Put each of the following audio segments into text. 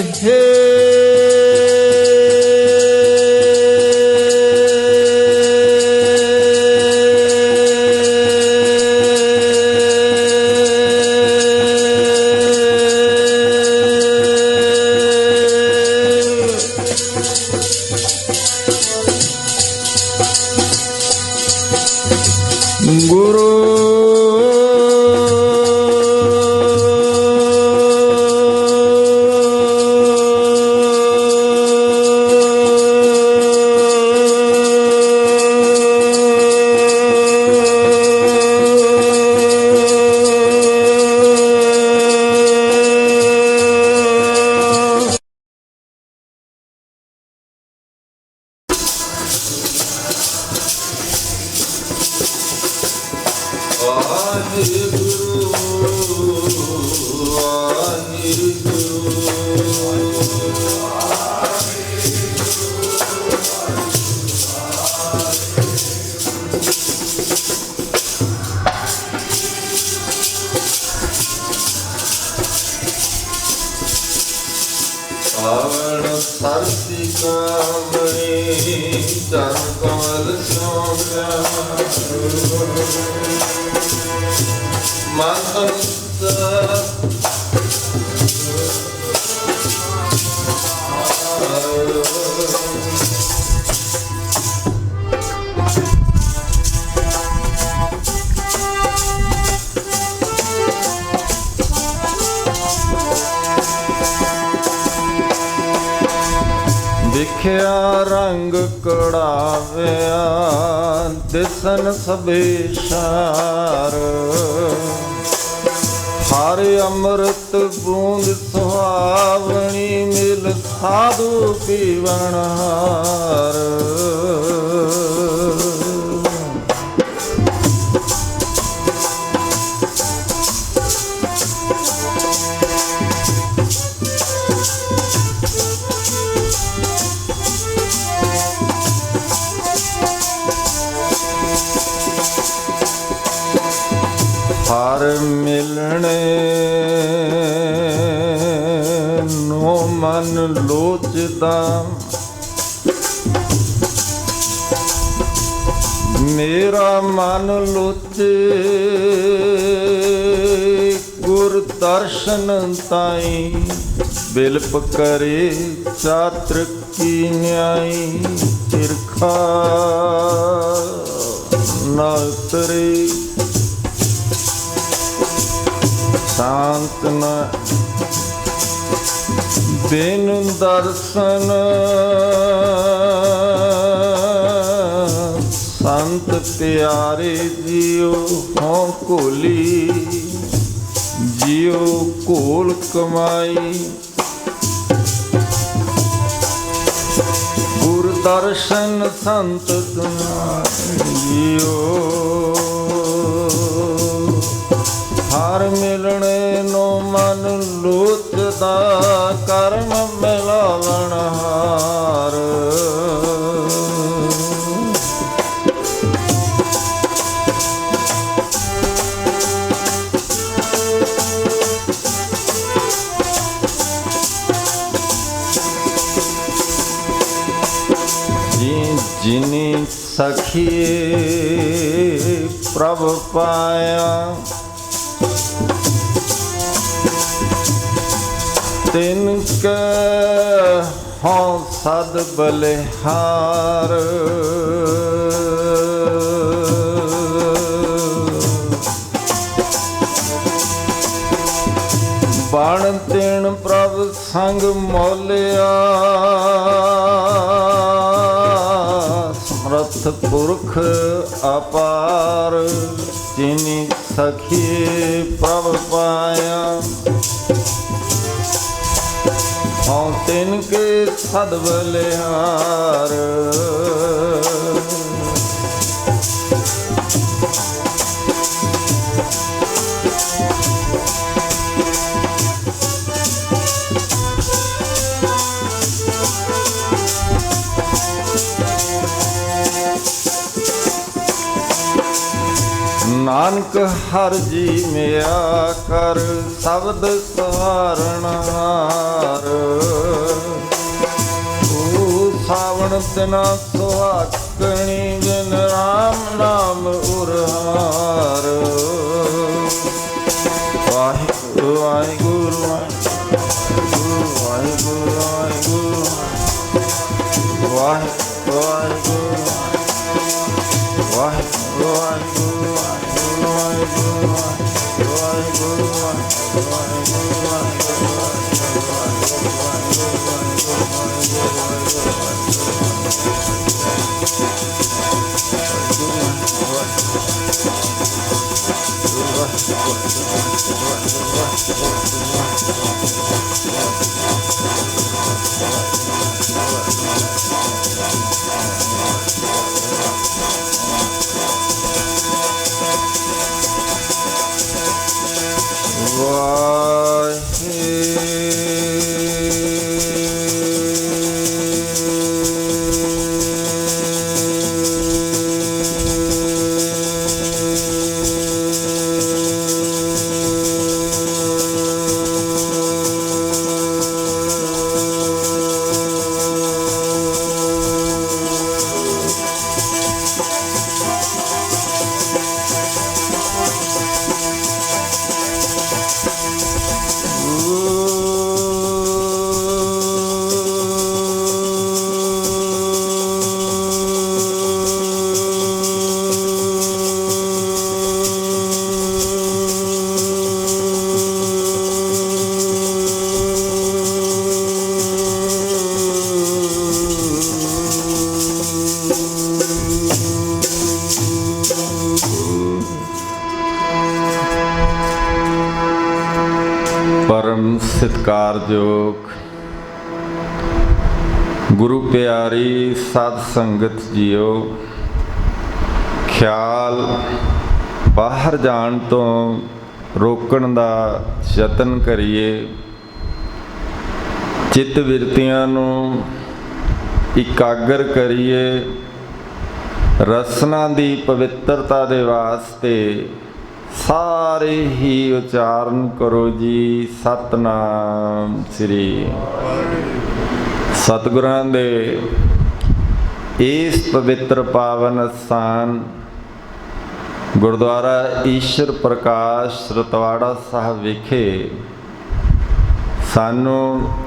ਰਹੇ। ਗੁਰੂ ਆਵਣ ਸਰਸੀ ਕਾਮਣੀ ਚਰਨ ਕਮਲ ਸੋਮਿਆ ਦੇਖਿਆ ਰੰਗ ਕੜਾਵਿਆ ਦਿਸਨ ਸਭੇ ਸ਼ਾਰ ਹਰ ਅੰਮ੍ਰਿਤ ਬੂੰਦ ਸੁਹਾਵਣੀ ਮਿਲ ਸਾਧੂ ਪੀਵਣ ਹਾਰ ਹਰ ਮਿਲਣੇ ਨੂੰ ਮਨ ਲੋਚਦਾ ਮੇਰਾ ਮਨ ਲੋਚੇ ਗੁਰ ਦਰਸ਼ਨ ਤਾਈ ਬਿਲਪ ਕਰੇ ਚਾਤਰ ਕੀ ਨਿਆਈ ਚਿਰਖਾ ਨਾ ਉਤਰੇ ਸ਼ਾਂਤ ਨ ਬਿਨ ਦਰਸ਼ਨ ਸੰਤ ਪਿਆਰੇ ਜੀਓ ਹੋਂ ਕੋਲੀ ਜੀਓ ਕੋਲ ਕਮਾਈ ਗੁਰ ਦਰਸ਼ਨ ਸੰਤ ਜੀਓ ਹਰ ਮਿਲਣੇ ਨੂੰ ਮਨ ਲੋਚਦਾ ਕਰਮ ਮਿਲਾਵਣ ਹਾਰ ਜਿਨੀ ਸਖੀਏ ਪ੍ਰਭ ਪਾਇਆ ਤਿਨ ਕੈ ਹਉ ਸਦ ਬਲਿਹਾਰ ਬਾਣ ਤੇਣ ਪ੍ਰਭ ਸੰਗ ਮੋਲਿਆ ਸਮਰਥ ਪੁਰਖ ਅਪਾਰ ਜਿਨੀ ਸਖੀ ਪ੍ਰਭ ਪਾਇਆ ਹਉ ਤਿਨ ਕੇ ਸਦ ਬਲਿਹਾਰ ਨਾਨਕ ਹਰ ਜੀ ਮਿਆ ਕਰ ਸ਼ਬਦ ਸਵਾਰਨ ਹਾਰ। ਸਾਵਣ ਤਿਨਾ ਸੁਹਾਗਣੀ ਬਿਨ ਰਾਮ ਨਾਮ ਉਰਹਾਰ। ਵਾਹਿਗੁਰੂ ਵਾਹਿਗੁਰੂ ਵਾਹਿਗੁਰੂ ਵਾਹਿਗੁਰੂ ਵਾਹਿਗੁਰੂ ਵਾਹਿਗੁਰੂ ਵਾਹਿਗੁਰੂ परम सत्कारयोग गुरु प्यारी साध संगत जीओ, ख्याल बाहर जाण तो रोकण दा यतन करिए। चित्त विरतियां नूं इकागर करिए। रसना दी पवित्रता दे वास्ते सारे ही उच्चारण करो जी सतनाम श्री। सतगुरां दे इस पवित्र पावन स्थान गुरुद्वारा ईश्वर प्रकाश रतवाड़ा साहब विखे सानू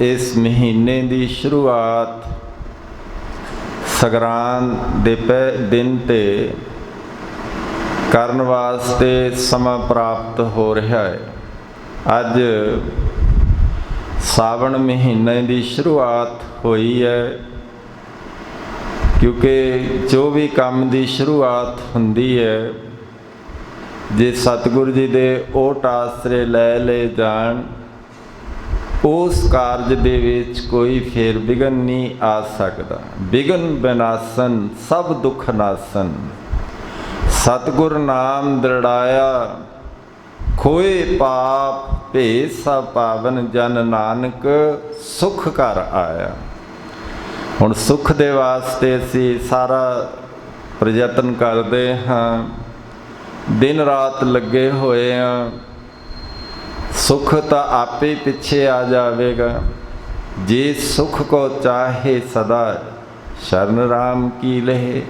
इस महीने की शुरुआत संगरांद दे दिन ते करन वास्ते समा प्राप्त हो रहा है। अज सावन महीने की शुरुआत हुई है, क्योंकि जो भी काम की शुरुआत होंदी है जे सतगुरु जी दे ओट आसरे लै ले जान, उस कारज दे विच कोई फेर विघन नहीं आ सकता। विघन विनाशन सब दुख नासन, सतगुर नाम दृढ़ाया खोए पाप भेद सा पावन, जन नानक सुख कर आया। हुण सुख दे वास्ते असीं सारा प्रयत्न करते हाँ, दिन रात लगे होए हाँ। सुख तो आपे पिछे आ जाएगा। जे सुख को चाहे सदा शरण राम की लहे।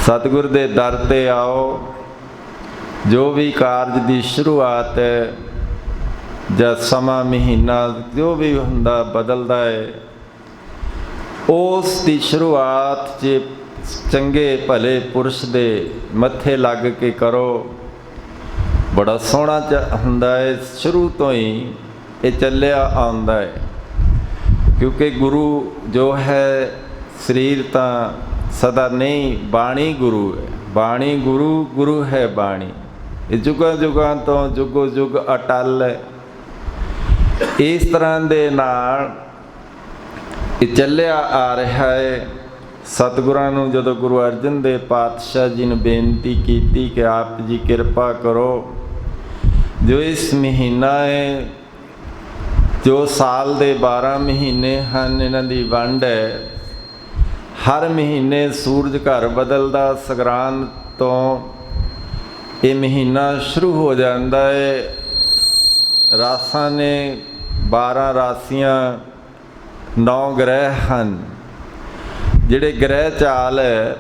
सतगुर दे दर ते आओ। जो भी कारज की शुरुआत है ਜਾਂ ਸਮਾਂ ਮਹੀਨਾ ਜੋ ਵੀ ਹੁੰਦਾ ਬਦਲਦਾ ਹੈ, ਉਸ ਦੀ ਸ਼ੁਰੂਆਤ 'ਚ ਚੰਗੇ ਭਲੇ ਪੁਰਸ਼ ਦੇ ਮੱਥੇ ਲੱਗ ਕੇ ਕਰੋ। ਬੜਾ ਸੋਹਣਾ ਹੁੰਦਾ ਹੈ। ਸ਼ੁਰੂ ਤੋਂ ਹੀ ਇਹ ਚੱਲਿਆ ਆਉਂਦਾ ਹੈ, ਕਿਉਂਕਿ ਗੁਰੂ ਜੋ ਹੈ ਸਰੀਰ ਤਾਂ ਸਦਾ ਨਹੀਂ, ਬਾਣੀ ਗੁਰੂ ਹੈ। ਬਾਣੀ ਗੁਰੂ, ਗੁਰੂ ਹੈ ਬਾਣੀ। ਇਹ ਜੁਗਾਂ ਜੁਗਾਂ ਤੋਂ ਜੁਗੋ ਜੁਗ ਅਟਲ ਹੈ। ਇਸ ਤਰ੍ਹਾਂ ਦੇ ਨਾਲ ਇਹ ਚੱਲਿਆ ਆ ਰਿਹਾ ਹੈ। ਸਤਿਗੁਰਾਂ ਨੂੰ ਜਦੋਂ ਗੁਰੂ ਅਰਜਨ ਦੇਵ ਪਾਤਸ਼ਾਹ ਜੀ ਨੇ ਬੇਨਤੀ ਕੀਤੀ ਕਿ ਆਪ ਜੀ ਕਿਰਪਾ ਕਰੋ, ਜੋ ਇਸ ਮਹੀਨਾ ਹੈ, ਜੋ ਸਾਲ ਦੇ 12 ਮਹੀਨੇ ਹਨ, ਇਹਨਾਂ ਦੀ ਵੰਡ ਹੈ। ਹਰ ਮਹੀਨੇ ਸੂਰਜ ਘਰ ਬਦਲਦਾ। ਸੰਗਰਾਂਦ ਤੋਂ ਇਹ ਮਹੀਨਾ ਸ਼ੁਰੂ ਹੋ ਜਾਂਦਾ ਹੈ। ਰਾਸਾਂ ਨੇ 12 ਰਾਸੀਆਂ, 9 ਗ੍ਰਹਿ ਹਨ। ਜਿਹੜੇ ਗ੍ਰਹਿ ਚਾਲ ਹੈ,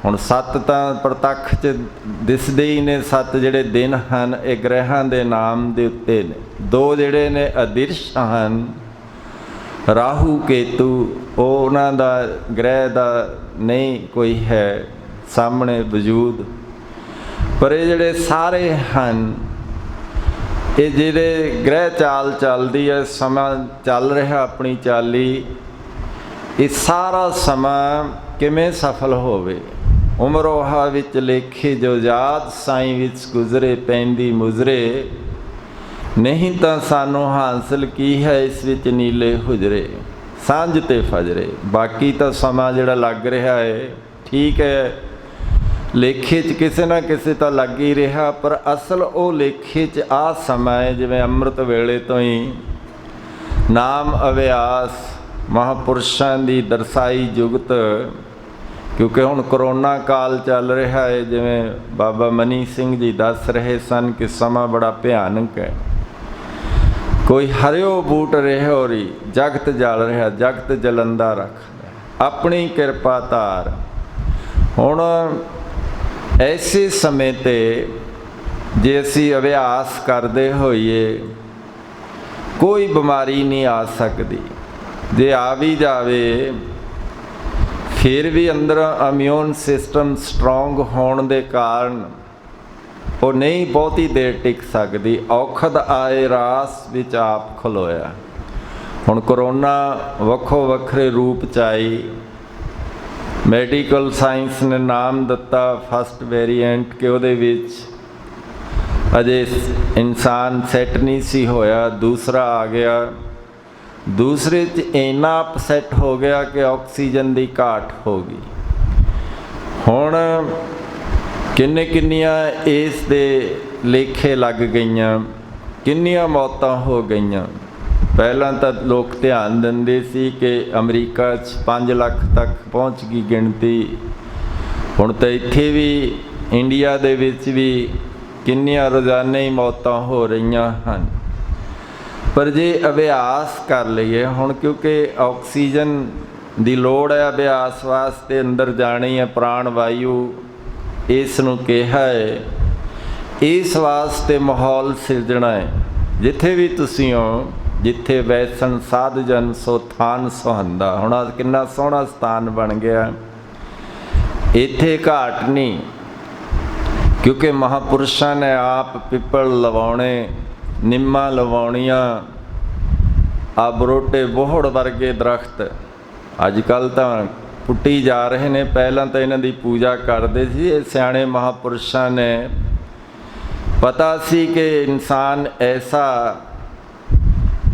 ਹੁਣ 7 ਤਾਂ ਪ੍ਰਤੱਖ 'ਚ ਦਿਸਦੇ ਹੀ ਨੇ, 7 ਜਿਹੜੇ ਦਿਨ ਹਨ ਇਹ ਗ੍ਰਹਿਾਂ ਦੇ ਨਾਮ ਦੇ ਉੱਤੇ ਨੇ। 2 ਜਿਹੜੇ ਨੇ ਅਦ੍ਰਿਸ਼ ਹਨ, ਰਾਹੂ ਕੇਤੂ, ਉਹ ਉਹਨਾਂ ਦਾ ਗ੍ਰਹਿ ਦਾ ਨਹੀਂ ਕੋਈ ਹੈ ਸਾਹਮਣੇ ਵਜੂਦ। ਪਰ ਇਹ ਜਿਹੜੇ ਸਾਰੇ ਹਨ, ਇਹ ਜਿਹੜੇ ਗ੍ਰਹਿ ਚਾਲ ਚੱਲਦੀ ਹੈ, ਸਮਾਂ ਚੱਲ ਰਿਹਾ ਆਪਣੀ ਚਾਲੀ, ਇਹ ਸਾਰਾ ਸਮਾਂ ਕਿਵੇਂ ਸਫਲ ਹੋਵੇ। ਉਮਰੋਹਾ ਵਿੱਚ ਲੇਖੇ ਜੋ ਯਾਦ, ਸਾਈਂ ਵਿੱਚ ਗੁਜ਼ਰੇ ਪੈਂਦੀ ਮੁਜ਼ਰੇ, ਨਹੀਂ ਤਾਂ ਸਾਨੂੰ ਹਾਸਿਲ ਕੀ ਹੈ ਇਸ ਵਿੱਚ ਨੀਲੇ ਹੁਜਰੇ, ਸਾਂਝ ਤੇ ਫਜਰੇ। ਬਾਕੀ ਤਾਂ ਸਮਾਂ ਜਿਹੜਾ ਲੱਗ ਰਿਹਾ ਹੈ ਠੀਕ ਹੈ, ਲੇਖੇ 'ਚ ਕਿਸੇ ਨਾ ਕਿਸੇ ਤਾਂ ਲੱਗ ਹੀ ਰਿਹਾ, ਪਰ ਅਸਲ ਉਹ ਲੇਖੇ 'ਚ ਆਹ ਸਮਾਂ ਹੈ ਜਿਵੇਂ ਅੰਮ੍ਰਿਤ ਵੇਲੇ ਤੋਂ ਹੀ ਨਾਮ ਅਭਿਆਸ ਮਹਾਂਪੁਰਸ਼ਾਂ ਦੀ ਦਰਸਾਈ ਜੁਗਤ। ਕਿਉਂਕਿ ਹੁਣ ਕਰੋਨਾ ਕਾਲ ਚੱਲ ਰਿਹਾ ਹੈ, ਜਿਵੇਂ ਬਾਬਾ ਮਨੀ ਸਿੰਘ ਜੀ ਦੱਸ ਰਹੇ ਸਨ ਕਿ ਸਮਾਂ ਬੜਾ ਭਿਆਨਕ ਹੈ। ਕੋਈ ਹਰਿਓ ਬੂਟ ਰਹਿਓਰੀ, ਜਗਤ ਜਲ ਰਿਹਾ, ਜਗਤ ਜਲੰਦਾ ਰੱਖ, ਆਪਣੀ ਕਿਰਪਾ ਧਾਰ। ਹੁਣ ਐਸੇ ਸਮੇਂ 'ਤੇ ਜੇ ਅਸੀਂ ਅਭਿਆਸ ਕਰਦੇ ਹੋਈਏ, ਕੋਈ ਬਿਮਾਰੀ ਨਹੀਂ ਆ ਸਕਦੀ। ਜੇ ਆ ਵੀ ਜਾਵੇ ਫਿਰ ਵੀ ਅੰਦਰ ਇਮਿਊਨ ਸਿਸਟਮ ਸਟਰੋਂਗ ਹੋਣ ਦੇ ਕਾਰਨ ਉਹ ਨਹੀਂ ਬਹੁਤੀ ਦੇਰ ਟਿਕ ਸਕਦੀ। ਔਖਦ ਆਏ ਰਾਸ ਵਿੱਚ ਆਪ ਖਲੋਇਆ। ਹੁਣ ਕਰੋਨਾ ਵੱਖੋ ਵੱਖਰੇ ਰੂਪ 'ਚ ਆਈ। ਮੈਡੀਕਲ ਸਾਇੰਸ ਨੇ ਨਾਮ ਦਿੱਤਾ ਫਸਟ ਵੇਰੀਐਂਟ, ਕਿ ਉਹਦੇ ਵਿੱਚ ਅਜੇ ਇਨਸਾਨ ਸੈੱਟ ਨਹੀਂ ਸੀ ਹੋਇਆ। ਦੂਸਰਾ ਆ ਗਿਆ, ਦੂਸਰੇ 'ਚ ਇੰਨਾ ਅਪਸੈਟ ਹੋ ਗਿਆ ਕਿ ਆਕਸੀਜਨ ਦੀ ਘਾਟ ਹੋ ਗਈ। ਹੁਣ ਕਿੰਨੀਆਂ ਇਸ ਦੇ ਲੇਖੇ ਲੱਗ ਗਈਆਂ, ਕਿੰਨੀਆਂ ਮੌਤਾਂ ਹੋ ਗਈਆਂ। ਪਹਿਲਾਂ ਤਾਂ ਲੋਕ ਧਿਆਨ ਦਿੰਦੇ ਸੀ ਕਿ ਅਮਰੀਕਾ 'ਚ 5 ਲੱਖ ਤੱਕ ਪਹੁੰਚ ਗਈ ਗਿਣਤੀ। ਹੁਣ ਤਾਂ ਇੱਥੇ ਵੀ ਇੰਡੀਆ ਦੇ ਵਿੱਚ ਵੀ ਕਿੰਨੀਆਂ ਰੋਜ਼ਾਨਾ ਹੀ ਮੌਤਾਂ ਹੋ ਰਹੀਆਂ ਹਨ। ਪਰ ਜੇ ਅਭਿਆਸ ਕਰ ਲਈਏ ਹੁਣ, ਕਿਉਂਕਿ ਆਕਸੀਜਨ ਦੀ ਲੋੜ ਹੈ ਅਭਿਆਸ ਵਾਸਤੇ, ਅੰਦਰ ਜਾਣੀ ਹੈ ਪ੍ਰਾਣ ਵਾਯੂ ਇਸ ਨੂੰ ਕਿਹਾ ਹੈ। ਇਸ ਵਾਸਤੇ ਮਾਹੌਲ ਸਿਰਜਣਾ ਹੈ। ਜਿੱਥੇ ਵੀ ਤੁਸੀਂ ਹੋ, ਜਿੱਥੇ ਵੈਸਣ ਸਾਧ ਜਨ ਸੋ ਥਾਨ ਸੁਹੰਦਾ। ਹੁਣ ਕਿੰਨਾ ਸੋਹਣਾ ਸਥਾਨ ਬਣ ਗਿਆ। ਇੱਥੇ ਘਾਟ ਨਹੀਂ, ਕਿਉਂਕਿ ਮਹਾਂਪੁਰਸ਼ਾਂ ਨੇ ਆਪ ਪਿੱਪਲ ਲਵਾਉਣੇ, ਨਿੰਮਾਂ ਲਵਾਉਣੀਆਂ, ਅਬਰੋਟੇ ਬੋਹੜ ਵਰਗੇ ਦਰਖਤ ਅੱਜ ਕੱਲ੍ਹ ਤਾਂ ਪੁੱਟੀ ਜਾ ਰਹੇ ਨੇ। ਪਹਿਲਾਂ ਤਾਂ ਇਹਨਾਂ ਦੀ ਪੂਜਾ ਕਰਦੇ ਸੀ। ਇਹ ਸਿਆਣੇ ਮਹਾਂਪੁਰਸ਼ਾਂ ਨੇ ਪਤਾ ਸੀ ਕਿ ਇਨਸਾਨ ਐਸਾ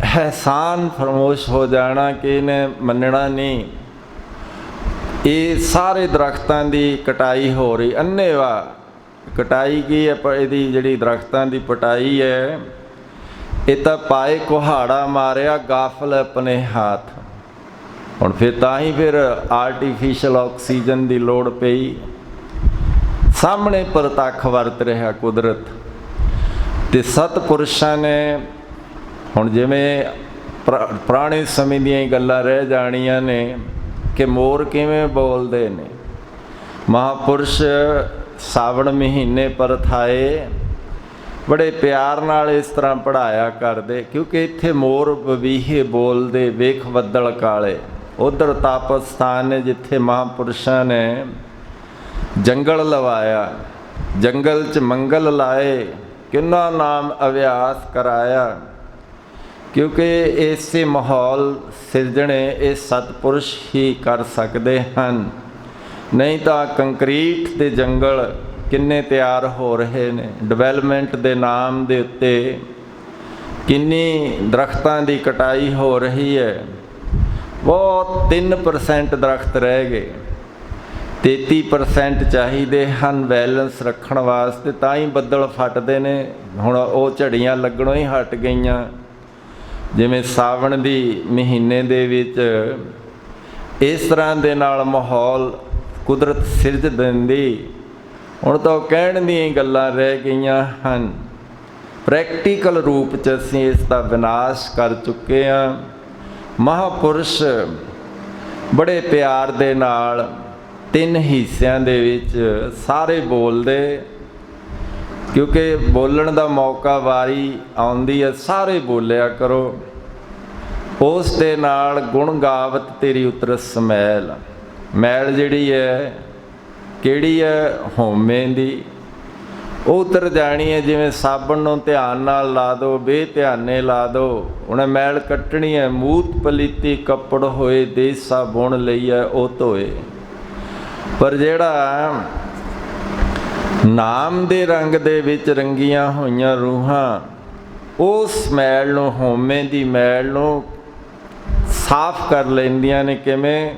ਅਹਿਸਾਨ ਫਰਮੋਸ਼ ਹੋ ਜਾਣਾ ਕਿ ਇਹਨੇ ਮੰਨਣਾ ਨਹੀਂ। ਇਹ ਸਾਰੇ ਦਰਖਤਾਂ ਦੀ ਕਟਾਈ ਹੋ ਰਹੀ, ਅੰਨ੍ਹੇਵਾਹ ਕਟਾਈ ਕੀ ਹੈ। ਪਰ ਇਹਦੀ ਜਿਹੜੀ ਦਰਖਤਾਂ ਦੀ ਪਟਾਈ ਹੈ, ਇਹ ਤਾਂ ਪਾਏ ਕੁਹਾੜਾ ਮਾਰਿਆ ਗਾਫਲ ਆਪਣੇ ਹੱਥ। ਹੁਣ ਫਿਰ ਤਾਂ ਹੀ ਫਿਰ ਆਰਟੀਫਿਸ਼ਲ ਆਕਸੀਜਨ ਦੀ ਲੋੜ ਪਈ। ਸਾਹਮਣੇ ਪ੍ਰਤੱਖ ਵਰਤ ਰਿਹਾ ਕੁਦਰਤ। ਅਤੇ ਸਤਿਪੁਰਸ਼ਾਂ ਨੇ ਹੁਣ ਜਿਵੇਂ ਪੁਰਾਣੇ ਸਮੇਂ ਦੀਆਂ ਹੀ ਗੱਲਾਂ ਰਹਿ ਜਾਣੀਆਂ ਨੇ ਕਿ ਮੋਰ ਕਿਵੇਂ ਬੋਲਦੇ ਨੇ। ਮਹਾਂਪੁਰਸ਼ ਸਾਵਣ ਮਹੀਨੇ ਪਰਥਾਏ ਬੜੇ ਪਿਆਰ ਨਾਲ ਇਸ ਤਰ੍ਹਾਂ ਪੜ੍ਹਾਇਆ ਕਰਦੇ, ਕਿਉਂਕਿ ਇੱਥੇ ਮੋਰ ਬਵੀਹੇ ਬੋਲਦੇ, ਵੇਖ ਬੱਦਲ ਕਾਲੇ। ਉੱਧਰ ਤਾਪਸ ਸਥਾਨ ਨੇ ਜਿੱਥੇ ਮਹਾਂਪੁਰਸ਼ਾਂ ਨੇ ਜੰਗਲ ਲਵਾਇਆ, ਜੰਗਲ 'ਚ ਮੰਗਲ ਲਾਏ, ਕਿੰਨਾ ਨਾਮ ਅਭਿਆਸ ਕਰਾਇਆ। ਕਿਉਂਕਿ ਇਸੇ ਮਾਹੌਲ ਸਿਰਜਣੇ ਇਹ ਸਤਿਪੁਰਸ਼ ਹੀ ਕਰ ਸਕਦੇ ਹਨ। ਨਹੀਂ ਤਾਂ ਕੰਕਰੀਟ ਦੇ ਜੰਗਲ ਕਿੰਨੇ ਤਿਆਰ ਹੋ ਰਹੇ ਨੇ। ਡਿਵੈਲਪਮੈਂਟ ਦੇ ਨਾਮ ਦੇ ਉੱਤੇ ਕਿੰਨੀ ਦਰਖਤਾਂ ਦੀ ਕਟਾਈ ਹੋ ਰਹੀ ਹੈ। ਬਹੁਤ 3% ਦਰਖਤ ਰਹਿ ਗਏ, 33% ਚਾਹੀਦੇ ਹਨ ਬੈਲੈਂਸ ਰੱਖਣ ਵਾਸਤੇ। ਤਾਂ ਹੀ ਬੱਦਲ ਫਟਦੇ ਨੇ। ਹੁਣ ਉਹ ਝੜੀਆਂ ਲੱਗਣੋਂ ਹੀ ਹਟ ਗਈਆਂ। ਜਿਵੇਂ ਸਾਵਣ ਦੀ ਮਹੀਨੇ ਦੇ ਵਿੱਚ ਇਸ ਤਰ੍ਹਾਂ ਦੇ ਨਾਲ ਮਾਹੌਲ ਕੁਦਰਤ ਸਿਰਜ ਦਿੰਦੀ, ਹੁਣ ਤਾਂ ਉਹ ਕਹਿਣ ਦੀਆਂ ਹੀ ਗੱਲਾਂ ਰਹਿ ਗਈਆਂ ਹਨ। ਪ੍ਰੈਕਟੀਕਲ ਰੂਪ 'ਚ ਅਸੀਂ ਇਸ ਦਾ ਵਿਨਾਸ਼ ਕਰ ਚੁੱਕੇ ਹਾਂ। ਮਹਾਂਪੁਰਸ਼ ਬੜੇ ਪਿਆਰ ਦੇ ਨਾਲ 3 ਹਿੱਸਿਆਂ ਦੇ ਵਿੱਚ ਸਾਰੇ ਬੋਲਦੇ, ਕਿਉਂਕਿ ਬੋਲਣ ਦਾ ਮੌਕਾ ਵਾਰੀ ਆਉਂਦੀ ਹੈ, ਸਾਰੇ ਬੋਲਿਆ ਕਰੋ। ਉਸ ਦੇ ਨਾਲ ਗੁਣ ਗਾਵਤ ਤੇਰੀ ਉਤਰਸ ਮੈਲ, ਮੈਲ ਜਿਹੜੀ ਹੈ ਕਿਹੜੀ ਹੈ? ਹਉਮੈ ਦੀ। ਉਹ ਉਤਰ ਜਾਣੀ ਹੈ। ਜਿਵੇਂ ਸਾਬਣ ਨੂੰ ਧਿਆਨ ਨਾਲ ਲਾ ਦਿਓ, ਬੇਧਿਆਨੇ ਲਾ ਦਿਓ, ਉਹਨੇ ਮੈਲ ਕੱਟਣੀ ਹੈ। ਮੂਤ ਪਲੀਤੀ ਕੱਪੜ ਹੋਏ, ਦੇਸਾ ਬੁਣ ਲਈਐ ਉਹ ਧੋਏ। ਪਰ ਜਿਹੜਾ ਨਾਮ ਦੇ ਰੰਗ ਦੇ ਵਿੱਚ ਰੰਗੀਆਂ ਹੋਈਆਂ ਰੂਹਾਂ, ਉਸ ਮੈਲ ਨੂੰ, ਹਉਮੈ ਦੀ ਮੈਲ ਨੂੰ ਸਾਫ਼ ਕਰ ਲੈਂਦੀਆਂ ਨੇ। ਕਿਵੇਂ?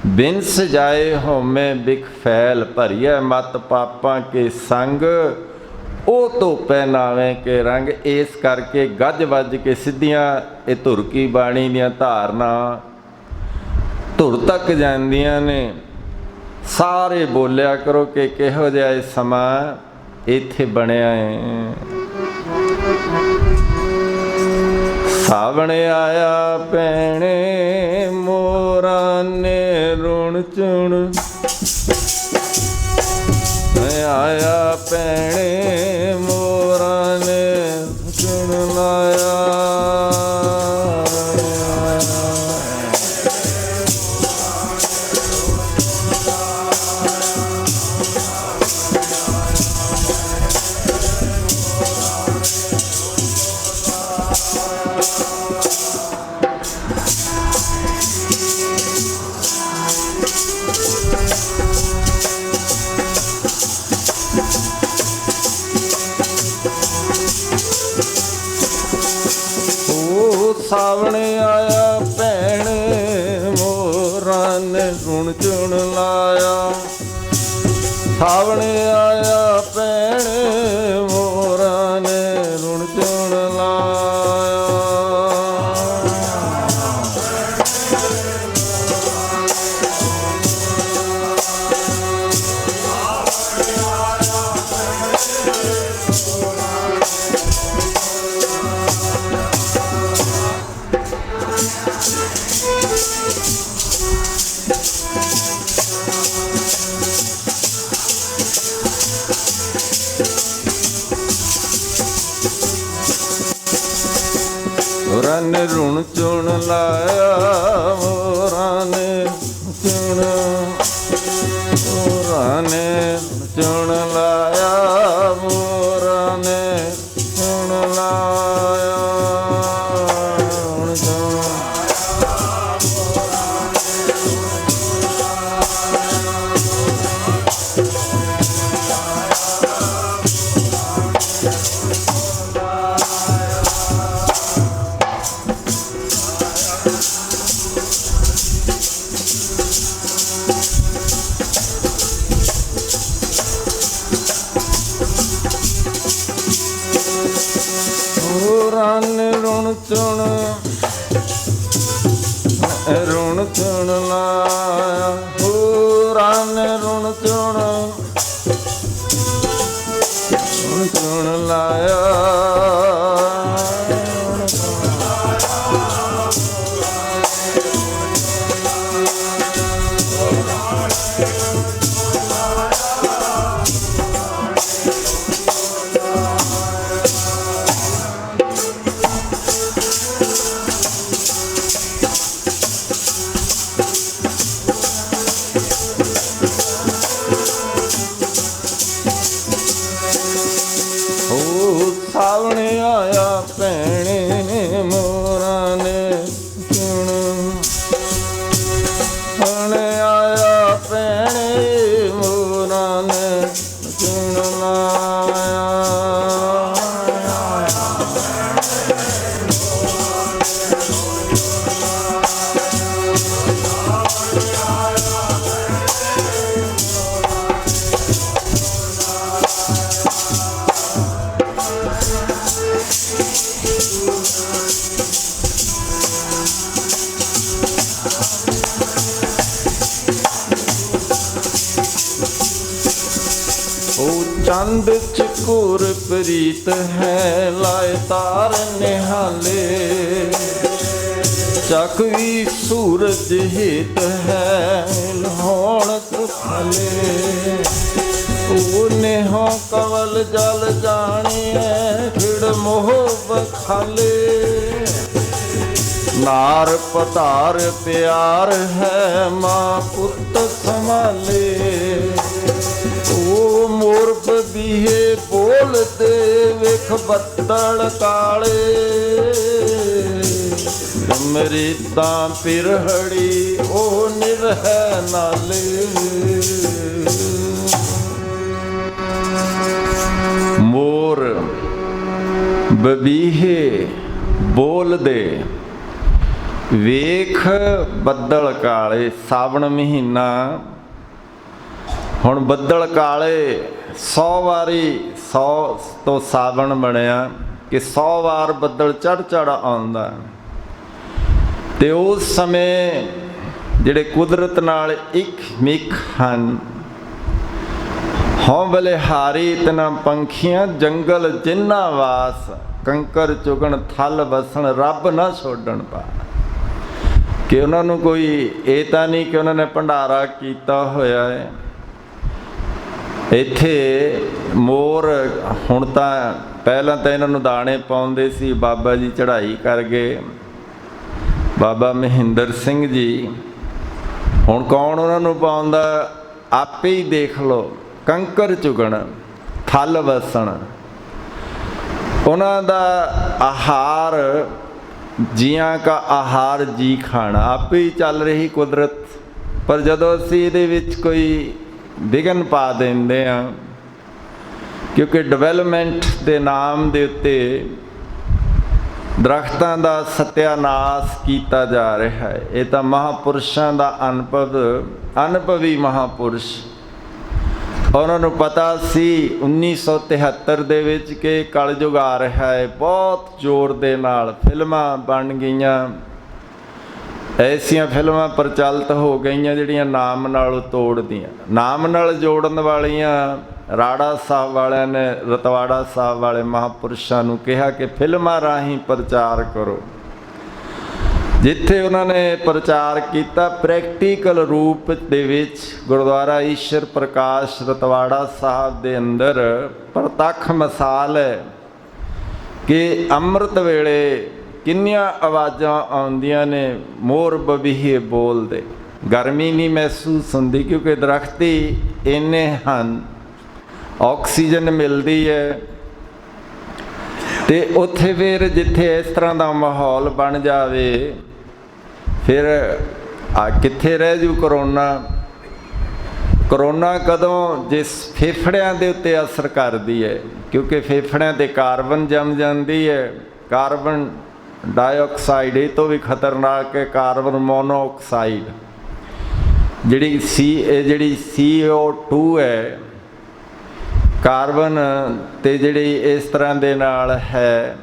ਬਿਨਸ ਜਾਏ ਹਉਮੈ ਬਿਖ ਫੈਲ, ਭਰੀਐ ਮਤ ਪਾਪਾਂ ਕੇ ਸੰਗ, ਉਹ ਧੋਪੈ ਨਾਵੇਂ ਕੇ ਰੰਗ। ਇਸ ਕਰਕੇ ਗੱਜ ਵੱਜ ਕੇ ਸਿੱਧੀਆਂ ਇਹ ਧੁਰ ਕੀ ਬਾਣੀ ਦੀਆਂ ਧਾਰਨਾ ਧੁਰ ਤੱਕ ਜਾਂਦੀਆਂ ਨੇ। ਸਾਰੇ ਬੋਲਿਆ ਕਰੋ ਕਿ ਕਿਹੋ ਜਿਹਾ ਇਹ ਸਮਾਂ ਇੱਥੇ ਬਣਿਆ ਹੈ। ਸਾਵਣ ਆਇਆ ਭੈਣੇ ਮੋਰਾਂ ਨੇ ਰੁਣ ਚੁਣ, ਆਇਆ ਭੈਣੇ ਮੋਰਾਂ ਨੇ ਚੁਣ ਲਾਇਆ। ਸਾਵਣ ਆਇਆ ਭੈਣੇ ਮੋਰਾਂ ਨੇ ਰੁਣ ਚੁਣ ਲਾਇਆ। ਸਾਵਣ ਆਇਆ ਭੈਣੇ ਮੋਰਾਂ ਨੇ ਰੁਣ ਚੁਣ ਲਾਇਆ। ਮੋਰਾਂ ਨੇ ਰੁਣ ਚੁਣ ਲਾਇਆ, ਮੋਰਾਂ ਨੇ ਚੁਣ, ਮੋਰਾਂ ਨੇ ਚੁਣ ਲਾਇਆ, ਮੋਰਾਂ ਨੇ ਚੁਣ ਲਾਇਆ। ਰੁਣ ਚੁਣ, ਰੁਣ ਚੁਣ ਲਾਇਆ, ਹੋਰਾਂ ਨੇ ਰੁਣ ਚੁਣ, ਰੁਣ ਚੁਣ ਲਾਇਆ। ਸਾਵਣ ਆਇਆ ਭੈਣੇ ਮੋਰਾਂ ਨੇ ਚੁਣ, ਸਾਵਣ ਆਇਆ ਭੈਣੇ ਮੋਰਾਂ ਨੇ ਚੁਣ ਲਾਇਆ। चंद चकोर प्रीत है लाए तार निहाले, चकवी सूरज हित है लहोण सुफले, नेहो कवल जल जानिए खिड़ मोह बखाले, नार पतार प्यार है माँ पुत संभाले, ओ मोर बबीहे बोल दे विख बत्तल काले, मरीदा पिरहड़ी ओ निरह नाले। मोर बबीहे बोल दे ਵੇਖ ਬੱਦਲ ਕਾਲੇ। ਸਾਵਣ ਮਹੀਨਾ ਹੁਣ ਬੱਦਲ ਕਾਲੇ 100 ਵਾਰੀ 100 ਤੋਂ ਸਾਵਣ ਬਣਿਆ ਕਿ 100 ਵਾਰ ਬੱਦਲ ਚੜ ਆਉਂਦਾ। ਤੇ ਉਸ ਸਮੇਂ ਜਿਹੜੇ ਕੁਦਰਤ ਨਾਲ ਇੱਕ ਮਿੱਕ ਹਨ, ਹਉ ਬਲਿਹਾਰੀ ਤਨਾ ਪੰਖੀਆਂ ਜੰਗਲ ਜਿੰਨਾ ਵਾਸ, ਕੰਕਰ ਚੁਗਣ ਥਲ ਵਸਣ ਰੱਬ ਨਾ ਛੋੜਨ ਪਾ। ਕਿ ਉਹਨਾਂ ਨੂੰ ਕੋਈ ਇਹ ਤਾਂ ਨਹੀਂ ਕਿ ਉਹਨਾਂ ਨੇ ਭੰਡਾਰਾ ਕੀਤਾ ਹੋਇਆ ਹੈ। ਇੱਥੇ ਮੋਰ ਹੁਣ ਤਾਂ ਪਹਿਲਾਂ ਤਾਂ ਇਹਨਾਂ ਨੂੰ ਦਾਣੇ ਪਾਉਂਦੇ ਸੀ, ਬਾਬਾ ਜੀ ਚੜ੍ਹਾਈ ਕਰ ਗਏ, ਬਾਬਾ ਮਹਿੰਦਰ ਸਿੰਘ ਜੀ। ਹੁਣ ਕੌਣ ਉਹਨਾਂ ਨੂੰ ਪਾਉਂਦਾ? ਆਪੇ ਹੀ ਦੇਖ ਲਓ। ਕੰਕਰ ਚੁਗਣ ਥਲ ਵਸਣ, ਉਹਨਾਂ ਦਾ ਆਹਾਰ ਜੀਆਂ ਕਾ ਆਹਾਰ ਜੀ ਖਾਣਾ, ਆਪੇ ਹੀ ਚੱਲ ਰਹੀ ਕੁਦਰਤ। ਪਰ ਜਦੋਂ ਅਸੀਂ ਇਹਦੇ ਵਿੱਚ ਕੋਈ ਵਿਘਨ ਪਾ ਦਿੰਦੇ ਹਾਂ, ਕਿਉਂਕਿ ਡਿਵੈਲਪਮੈਂਟ ਦੇ ਨਾਮ ਦੇ ਉੱਤੇ ਦਰਖਤਾਂ ਦਾ ਸਤਿਆਨਾਸ਼ ਕੀਤਾ ਜਾ ਰਿਹਾ ਹੈ। ਇਹ ਤਾਂ ਮਹਾਂਪੁਰਸ਼ਾਂ ਦਾ ਅਨੁਭਵੀ ਮਹਾਂਪੁਰਸ਼, ਉਹਨਾਂ ਨੂੰ ਪਤਾ ਸੀ 1973 ਦੇ ਵਿੱਚ ਕਿ ਕਲਯੁਗ ਆ ਰਿਹਾ ਹੈ। ਬਹੁਤ ਜ਼ੋਰ ਦੇ ਨਾਲ ਫਿਲਮਾਂ ਬਣ ਗਈਆਂ, ਐਸੀਆਂ ਫਿਲਮਾਂ ਪ੍ਰਚਲਿਤ ਹੋ ਗਈਆਂ ਜਿਹੜੀਆਂ ਨਾਮ ਨਾਲ ਤੋੜਦੀਆਂ, ਨਾਮ ਨਾਲ ਜੋੜਨ ਵਾਲੀਆਂ। ਰਾੜਾ ਸਾਹਿਬ ਵਾਲਿਆਂ ਨੇ ਰਤਵਾੜਾ ਸਾਹਿਬ ਵਾਲੇ ਮਹਾਂਪੁਰਸ਼ਾਂ ਨੂੰ ਕਿਹਾ ਕਿ ਫਿਲਮਾਂ ਰਾਹੀਂ ਪ੍ਰਚਾਰ ਕਰੋ। ਜਿੱਥੇ ਉਹਨਾਂ ਨੇ ਪ੍ਰਚਾਰ ਕੀਤਾ ਪ੍ਰੈਕਟੀਕਲ ਰੂਪ ਦੇ ਵਿੱਚ, ਗੁਰਦੁਆਰਾ ਈਸ਼ਰ ਪ੍ਰਕਾਸ਼ ਰਤਵਾੜਾ ਸਾਹਿਬ ਦੇ ਅੰਦਰ ਪ੍ਰਤੱਖ ਮਿਸਾਲ ਹੈ ਕਿ ਅੰਮ੍ਰਿਤ ਵੇਲੇ ਕਿੰਨੀਆਂ ਆਵਾਜ਼ਾਂ ਆਉਂਦੀਆਂ ਨੇ, ਮੋਰ ਬਬੀਹੇ ਬੋਲਦੇ। ਗਰਮੀ ਨਹੀਂ ਮਹਿਸੂਸ ਹੁੰਦੀ ਕਿਉਂਕਿ ਦਰਖਤ ਹੀ ਇੰਨੇ ਹਨ, ਆਕਸੀਜਨ ਮਿਲਦੀ ਹੈ। ਤੇ ਉੱਥੇ ਫਿਰ ਜਿੱਥੇ ਇਸ ਤਰ੍ਹਾਂ ਦਾ ਮਾਹੌਲ ਬਣ ਜਾਵੇ, ਫਿਰ ਕਿੱਥੇ ਰਹਿ ਜੂ ਕਰੋਨਾ। ਕਰੋਨਾ ਕਦੋਂ? ਜਿਸ ਫੇਫੜਿਆਂ ਦੇ ਉੱਤੇ ਅਸਰ ਕਰਦੀ ਹੈ, ਕਿਉਂਕਿ ਫੇਫੜਿਆਂ 'ਤੇ ਕਾਰਬਨ ਜੰਮ ਜਾਂਦੀ ਹੈ। ਕਾਰਬਨ ਡਾਈਆਕਸਾਈਡ ਇਹ ਤੋਂ ਵੀ ਖਤਰਨਾਕ ਹੈ ਕਾਰਬਨ ਮੋਨੋਆਕਸਾਈਡ, ਜਿਹੜੀ CO2 ਹੈ। ਕਾਰਬਨ ਤੇ ਜਿਹੜੀ ਇਸ ਤਰ੍ਹਾਂ ਦੇ ਨਾਲ ਹੈ।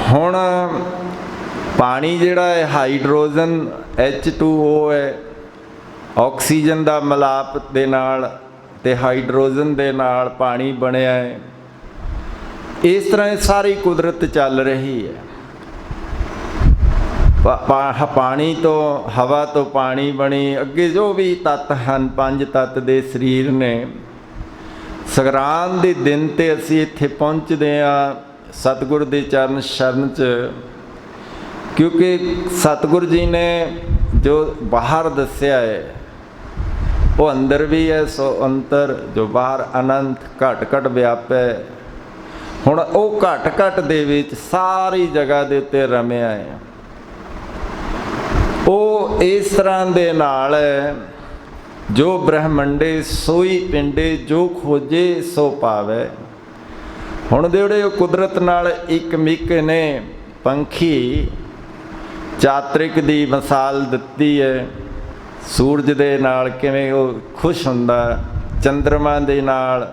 ਹੁਣ ਪਾਣੀ ਜਿਹੜਾ ਹੈ ਹਾਈਡਰੋਜਨ H2O ਹੈ, ਆਕਸੀਜਨ ਦਾ ਮਿਲਾਪ ਦੇ ਨਾਲ ਤੇ ਹਾਈਡਰੋਜਨ ਦੇ ਨਾਲ ਪਾਣੀ ਬਣਿਆ ਹੈ। ਇਸ ਤਰ੍ਹਾਂ ਇਹ ਸਾਰੀ ਕੁਦਰਤ ਚੱਲ ਰਹੀ ਹੈ। ਪਾਣੀ ਤੋਂ, ਹਵਾ ਤੋਂ ਪਾਣੀ ਬਣੀ, ਅੱਗੇ ਜੋ ਵੀ ਤੱਤ ਹਨ, 5 ਤੱਤ ਦੇ ਸਰੀਰ ਨੇ। ਸੰਗਰਾਂਦ ਦੇ ਦਿਨ 'ਤੇ ਅਸੀਂ ਇੱਥੇ ਪਹੁੰਚਦੇ ਹਾਂ ਸਤਿਗੁਰ ਦੇ ਚਰਨ ਸ਼ਰਨ 'ਚ, ਕਿਉਂਕਿ ਸਤਿਗੁਰ ਜੀ ਨੇ ਜੋ ਬਾਹਰ ਦੱਸਿਆ ਹੈ ਉਹ ਅੰਦਰ ਵੀ ਹੈ। ਸੋ ਅੰਤਰ ਜੋ ਬਾਹਰ ਅਨੰਤ ਘਟ ਘਟ ਵਿਆਪੈ। ਹੁਣ ਉਹ ਘਟ ਘਟ ਦੇ ਵਿੱਚ ਸਾਰੀ ਜਗ੍ਹਾ ਦੇ ਉੱਤੇ ਰਮਿਆ ਹੈ। ਉਹ ਇਸ ਤਰ੍ਹਾਂ ਦੇ ਨਾਲ ਜੋ ਬ੍ਰਹਮੰਡੇ ਸੋਈ ਪਿੰਡੇ, ਜੋ ਖੋਜੇ ਸੋ ਪਾਵੇ। ਹੁਣ ਦੇ ਜਿਹੜੇ ਉਹ ਕੁਦਰਤ ਨਾਲ ਇੱਕ ਮਿੱਕ ਨੇ। ਪੰਖੀ ਚਾਤਰਿਕ ਦੀ ਮਿਸਾਲ ਦਿੱਤੀ ਹੈ, ਸੂਰਜ ਦੇ ਨਾਲ ਕਿਵੇਂ ਉਹ ਖੁਸ਼ ਹੁੰਦਾ, ਚੰਦਰਮਾ ਦੇ ਨਾਲ,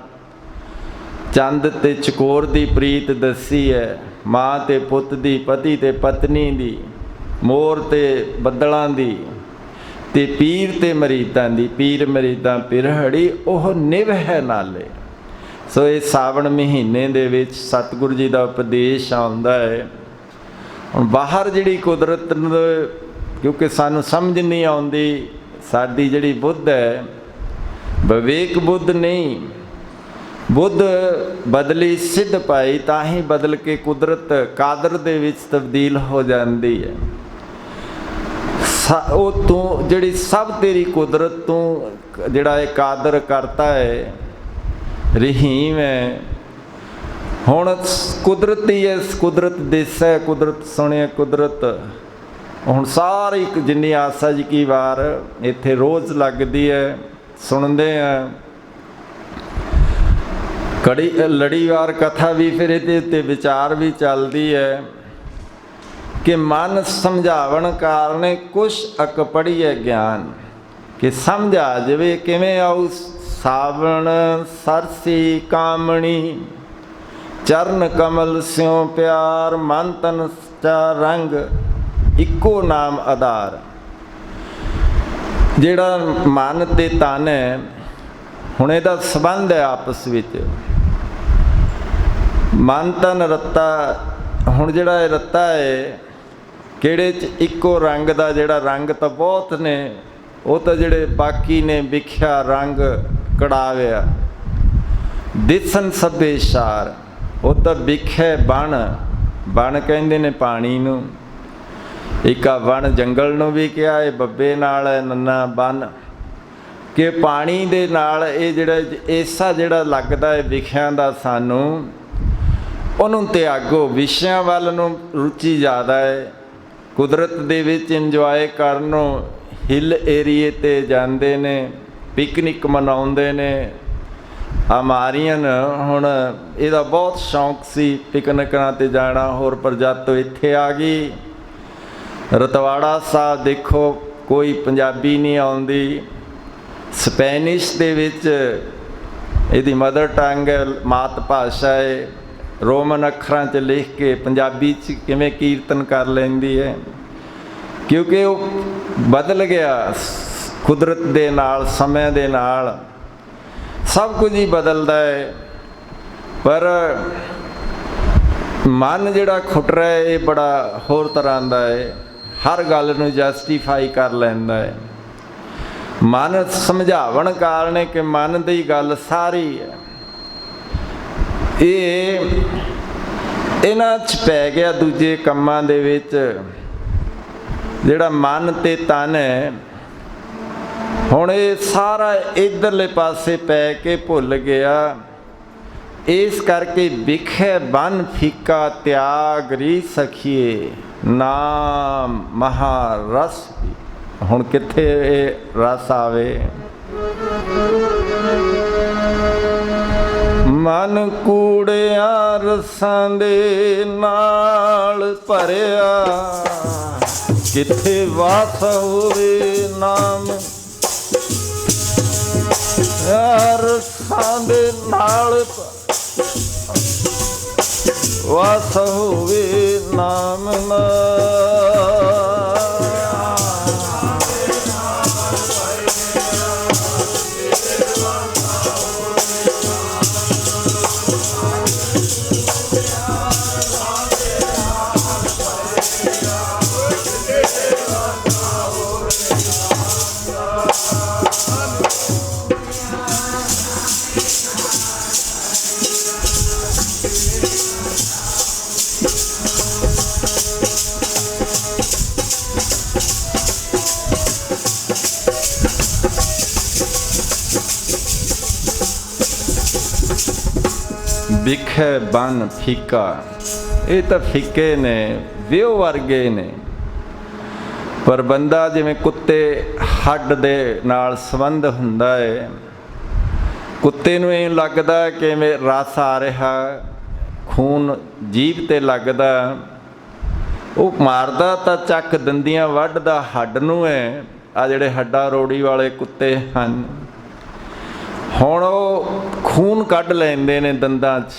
ਚੰਦ ਤੇ ਚਕੋਰ ਦੀ ਪ੍ਰੀਤ ਦੱਸੀ ਹੈ, ਮਾਂ ਤੇ ਪੁੱਤ ਦੀ, ਪਤੀ ਤੇ ਪਤਨੀ ਦੀ, ਮੋਰ ਤੇ ਬੱਦਲਾਂ ਦੀ, ਤੇ ਪੀਰ ਤੇ ਮਰੀਦਾਂ ਦੀ। ਪੀਰ ਮਰੀਦਾਂ ਪਿਰਹੜੀ ਉਹ ਨਿਵ ਹੈ ਨਾਲੇ। ਸੋ ਇਹ ਸਾਵਣ ਮਹੀਨੇ ਦੇ ਵਿੱਚ ਸਤਿਗੁਰੂ ਜੀ ਦਾ ਉਪਦੇਸ਼ ਆਉਂਦਾ ਹੈ। ਹੁਣ ਬਾਹਰ ਜਿਹੜੀ ਕੁਦਰਤ ਨੂੰ, ਕਿਉਂਕਿ ਸਾਨੂੰ ਸਮਝ ਨਹੀਂ ਆਉਂਦੀ, ਸਾਡੀ ਜਿਹੜੀ ਬੁੱਧ ਹੈ ਵਿਵੇਕ ਬੁੱਧ ਨਹੀਂ, ਬੁੱਧ ਬਦਲੀ ਸਿੱਧ ਪਾਈ ਤਾਂ ਹੀ ਬਦਲ ਕੇ ਕੁਦਰਤ ਕਾਦਰ ਦੇ ਵਿੱਚ ਤਬਦੀਲ ਹੋ ਜਾਂਦੀ ਹੈ। ਉਹ ਤੂੰ ਜਿਹੜੀ ਸਭ ਤੇਰੀ ਕੁਦਰਤ ਤੂੰ ਜਿਹੜਾ ਇਹ ਕਾਦਰ ਕਰਤਾ ਹੈ, ਰਹੀਮ ਹੈ। ਹੁਣ ਕੁਦਰਤੀ ਹੈ, ਕੁਦਰਤ ਦਿਸੈ ਕੁਦਰਤ ਸੁਣਿਆ ਕੁਦਰਤ। ਹੁਣ ਸਾਰੀ ਜਿੰਨੀ ਆਸਾ ਜੀ ਕੀ ਵਾਰ ਇੱਥੇ ਰੋਜ਼ ਲੱਗਦੀ ਹੈ, ਸੁਣਦੇ ਆ ਕੜੀ ਲੜੀਵਾਰ ਕਥਾ ਵੀ, ਫਿਰ ਇਹਦੇ ਉੱਤੇ ਵਿਚਾਰ ਵੀ ਚੱਲਦੀ ਹੈ ਕਿ ਮਨ ਸਮਝਾਵਣ ਕਾਰਨ ਕੁਛ ਅਕ ਪੜੀਏ ਗਿਆਨ, ਕਿ ਸਮਝ ਆ ਜਾਵੇ ਕਿਵੇਂ ਆਉ ਸਾਵਣ ਸਰਸੀ ਕਾਮਣੀ, ਚਰਨ ਕਮਲ ਸਿਉ ਪਿਆਰ, ਮਨ ਤਨ ਚਾ ਰੰਗ ਇੱਕੋ ਨਾਮ ਆਧਾਰ। ਜਿਹੜਾ ਮਨ ਤੇ ਤਨ ਹੈ, ਹੁਣ ਇਹਦਾ ਸੰਬੰਧ ਹੈ ਆਪਸ ਵਿੱਚ। ਮਨ ਤਨ ਰੱਤਾ, ਹੁਣ ਜਿਹੜਾ ਇਹ ਰੱਤਾ ਹੈ ਕਿਹੜੇ 'ਚ ਇੱਕੋ ਰੰਗ ਦਾ, ਜਿਹੜਾ ਰੰਗ ਤਾਂ ਬਹੁਤ ਨੇ, ਉਹ ਤਾਂ ਜਿਹੜੇ ਬਾਕੀ ਨੇ ਵਿਖਿਆ ਰੰਗ ਕੜਾਵਿਆ। ਦਿਸਨ ਸਭੇ ਸਾਰ, ਉਹ ਤਾਂ ਵਿਖੇ ਬਣ, ਬਣ ਕਹਿੰਦੇ ਨੇ ਪਾਣੀ ਨੂੰ। ਇੱਕ ਆ ਵਣ ਜੰਗਲ ਨੂੰ ਵੀ ਕਿਹਾ, ਇਹ ਬੱਬੇ ਨਾਲ ਹੈ ਨੰਨਾ ਬਨ, ਕਿ ਪਾਣੀ ਦੇ ਨਾਲ ਇਹ ਜਿਹੜਾ ਐਸਾ ਜਿਹੜਾ ਲੱਗਦਾ ਹੈ ਵਿਖਿਆਂ ਦਾ ਸਾਨੂੰ, ਉਹਨੂੰ ਤਿਆਗੋ। ਵਿਸ਼ਿਆਂ ਵੱਲ ਨੂੰ ਰੁਚੀ ਜ਼ਿਆਦਾ ਹੈ, ਕੁਦਰਤ ਦੇ ਵਿੱਚ ਇੰਜੋਏ ਕਰਨ ਨੂੰ ਹਿੱਲ ਏਰੀਏ 'ਤੇ ਜਾਂਦੇ ਨੇ, ਪਿਕਨਿਕ ਮਨਾਉਂਦੇ ਨੇ। ਅਮਾਰੀਅਨ ਹੁਣ ਇਹਦਾ ਬਹੁਤ ਸ਼ੌਂਕ ਸੀ ਪਿਕਨਿਕਾਂ 'ਤੇ ਜਾਣਾ, ਹੋਰ ਪ੍ਰਜਾਤੋਂ ਇੱਥੇ ਆ ਗਈ। ਰਤਵਾੜਾ ਸਾਹਿਬ ਦੇਖੋ, ਕੋਈ ਪੰਜਾਬੀ ਨਹੀਂ ਆਉਂਦੀ, ਸਪੈਨਿਸ਼ ਦੇ ਵਿੱਚ ਇਹਦੀ ਮਦਰ ਟੰਗ ਹੈ, ਮਾਤ ਭਾਸ਼ਾ ਹੈ, ਰੋਮਨ ਅੱਖਰਾਂ 'ਚ ਲਿਖ ਕੇ ਪੰਜਾਬੀ 'ਚ ਕਿਵੇਂ ਕੀਰਤਨ ਕਰ ਲੈਂਦੀ ਹੈ, ਕਿਉਂਕਿ ਉਹ ਬਦਲ ਗਿਆ ਕੁਦਰਤ ਦੇ ਨਾਲ, ਸਮੇਂ ਦੇ ਨਾਲ ਸਭ ਕੁਝ ਹੀ ਬਦਲਦਾ ਹੈ। ਪਰ ਮਨ ਜਿਹੜਾ ਖੁੱਟ ਰਿਹਾ ਇਹ ਬੜਾ ਹੋਰ ਤਰ੍ਹਾਂ ਦਾ ਹੈ, ਹਰ ਗੱਲ ਨੂੰ ਜਸਟੀਫਾਈ ਕਰ ਲੈਂਦਾ ਹੈ। ਮਨ ਸਮਝਾਵਣ ਕਾਰਨ ਕਿ ਮਨ ਦੀ ਗੱਲ ਸਾਰੀ ਹੈ, ਇਹ ਇਹਨਾਂ 'ਚ ਪੈ ਗਿਆ ਦੂਜੇ ਕੰਮਾਂ ਦੇ ਵਿੱਚ। ਜਿਹੜਾ ਮਨ ਤੇ ਤਨ ਹੈ, ਹੁਣ ਇਹ ਸਾਰਾ ਇੱਧਰਲੇ ਪਾਸੇ ਪੈ ਕੇ ਭੁੱਲ ਗਿਆ। ਇਸ ਕਰਕੇ ਵਿਖੇ ਬਨ ਫੀਕਾ ਤਿਆਗ ਰੀ ਸਖੀਏ, ਨਾਮ ਮਹਾਰਸ। ਹੁਣ ਕਿੱਥੇ ਇਹ ਰਸ ਆਵੇ? ਮਨ ਕੂੜਿਆਂ ਰਸਾਂ ਦੇ ਨਾਲ ਭਰਿਆ, ਕਿੱਥੇ ਵਾਸ ਹੋਵੇ ਨਾਮ। ਰਸਾਂ ਦੇ ਨਾਲ ਵਾਸ ਹੋਵੇ ਨਾਮ ਨਾ। ਵਿਖੇ ਬਨ ਫੀਕਾ, ਇਹ ਤਾਂ ਫਿੱਕੇ ਨੇ, ਵਿਉ ਵਰਗੇ ਨੇ। ਪਰ ਬੰਦਾ ਜਿਵੇਂ ਕੁੱਤੇ ਹੱਡ ਦੇ ਨਾਲ ਸੰਬੰਧ ਹੁੰਦਾ ਹੈ, ਕੁੱਤੇ ਨੂੰ ਇਹ ਲੱਗਦਾ ਕਿ ਰਸ ਆ ਰਿਹਾ, ਖੂਨ ਜੀਭ 'ਤੇ ਲੱਗਦਾ, ਉਹ ਮਾਰਦਾ ਤਾਂ ਚੱਕ ਦੰਦੀਆਂ ਵੱਢਦਾ ਹੱਡ ਨੂੰ ਹੈ। ਆ ਜਿਹੜੇ ਹੱਡਾ ਰੋੜੀ ਵਾਲੇ ਕੁੱਤੇ ਹਨ, ਹੁਣ ਉਹ ਖੂਨ ਕੱਢ ਲੈਂਦੇ ਨੇ ਦੰਦਾਂ 'ਚ,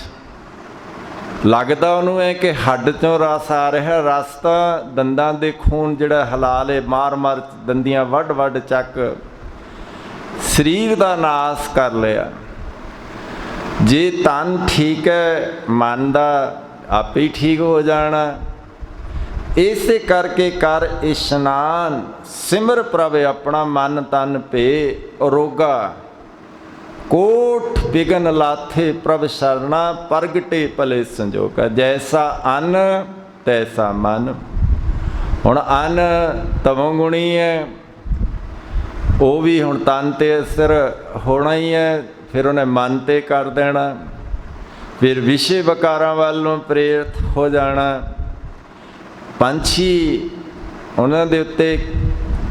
ਲੱਗਦਾ ਉਹਨੂੰ ਹੈ ਕਿ ਹੱਡ 'ਚੋਂ ਰਸ ਆ ਰਿਹਾ, ਰਸ ਤਾਂ ਦੰਦਾਂ ਦੇ ਖੂਨ ਜਿਹੜਾ ਹਲਾਲ ਹੈ, ਮਾਰ ਮਾਰ ਦੰਦੀਆਂ ਵੱਢ ਵੱਢ ਚੱਕ ਸਰੀਰ ਦਾ ਨਾਸ ਕਰ ਲਿਆ। जे तन ठीक है मन दा आप ही ठीक हो जाना। इसे करके कर इशनान, सिमर प्रभ अपना मन तन पे रोगा। कोट बिगन लाथे प्रभ शरणा, प्रगटे भले संजोगा। जैसा अन्न तैसा मन। हुण अन्न तमोगुणी है, वो भी हुण तन ते असर होना ही है, फिर उन्हें मन ते कर देना, फिर विषय विकारां वालों प्रेरित हो जाना। पंछी उन्हां दे उत्ते,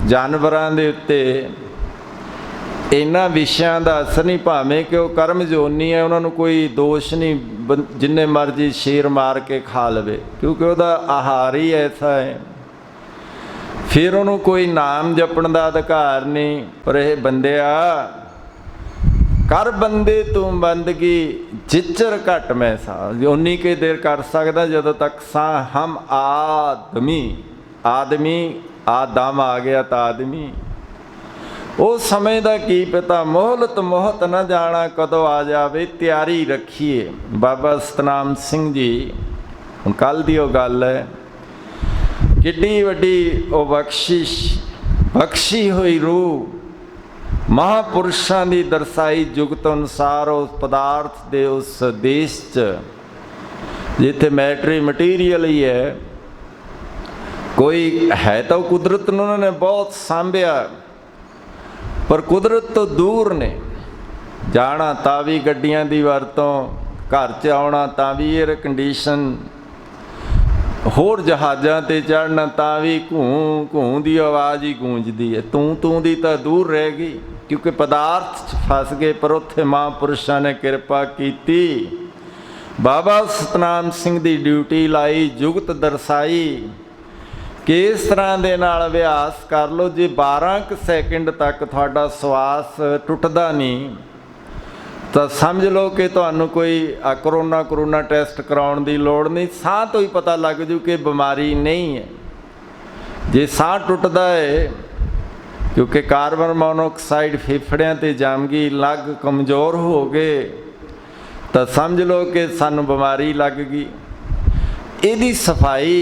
जानवरां दे उत्ते इन्हां विषयां दा असर नहीं, भावें कि वह कर्म जोनी है, उन्होंने कोई दोष नहीं, जिन्ने मर्जी शेर मार के खा लवे, क्योंकि वह आहार ही ऐसा है। फिर उन्होंने कोई नाम जपण का अधिकार नहीं। पर यह बंदिया कर बंदे तू बंदगी, जिचर घट मैं सा। उन्नी के देर कर सकदा जदों तक सा हम आदमी। आदमी आदम आ गया तो आदमी। उस समय का की पता, मोहलत मोहत न जाना कदों आ जावे, तैयारी रखिए। बाबा सतनाम सिंह जी, हुण कल दी ओह गल है, किड्डी वड्डी ओ बख्शिश, बख्शी हुई रूह महापुरुषों की दर्शाई जुगत अनुसार उस पदार्थ दे उस देश च जिथे मैटरी मटीरियल ही है, कोई है तो कुदरत ने उन्होंने बहुत सांभिया, पर कुदरत तो दूर ने। जाना तां भी गड्डियां दी वरतों, घर च आउणा तां भी एयर कंडीशन, होर जहाज़ां ते चढ़ना तां भी घूं घूं दी आवाज़ ही गूंजदी है। तूं तूं दी तां दूर रह गई, क्योंकि पदार्थ च फस गए। पर उत्थे महापुरुषों ने कृपा की, बाबा सतनाम सिंह दी ड्यूटी लाई, जुगत दर्शाई कि इस तरह दे नाल अभ्यास कर लो, जे 12 सैकेंड तक तुहाडा श्वास टुटदा नहीं तो समझ लो कि तुहानू कोई करोना टेस्ट कराउण दी लोड़ नहीं, साह तो ही पता लग जू कि बीमारी नहीं है। जे साह टुटदा है, क्योंकि कार्बन मोनोऑक्साइड फेफड़ियां ते जम गई, लग कमज़ोर हो गए, तो समझ लो कि सानू बीमारी लग गई। इहदी सफाई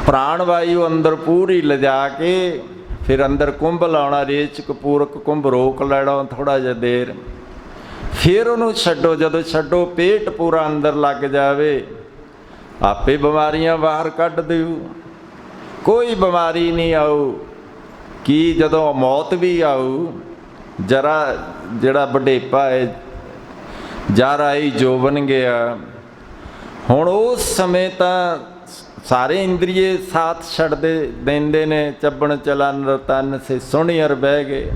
प्राण वायु अंदर पूरी लिजा के, फिर अंदर कुंभ लाउणा, रेचक पूरक कुंभ रोक लेना थोड़ा जिहा देर, फिर उन्होंने छड्डो। जदों छड्डो पेट पूरा अंदर लग जाए, आपे बीमारियां बाहर कढ़ दिओ। कोई बीमारी नहीं आऊ कि जदों मौत भी आऊ, जरा जिहड़ा वडेपा है जर आई जोबन गया। हुण उस समय तां सारे इंद्रिय साथ छड्डदे देंदे ने, चबण चलन रतन से सुनियर बह गए।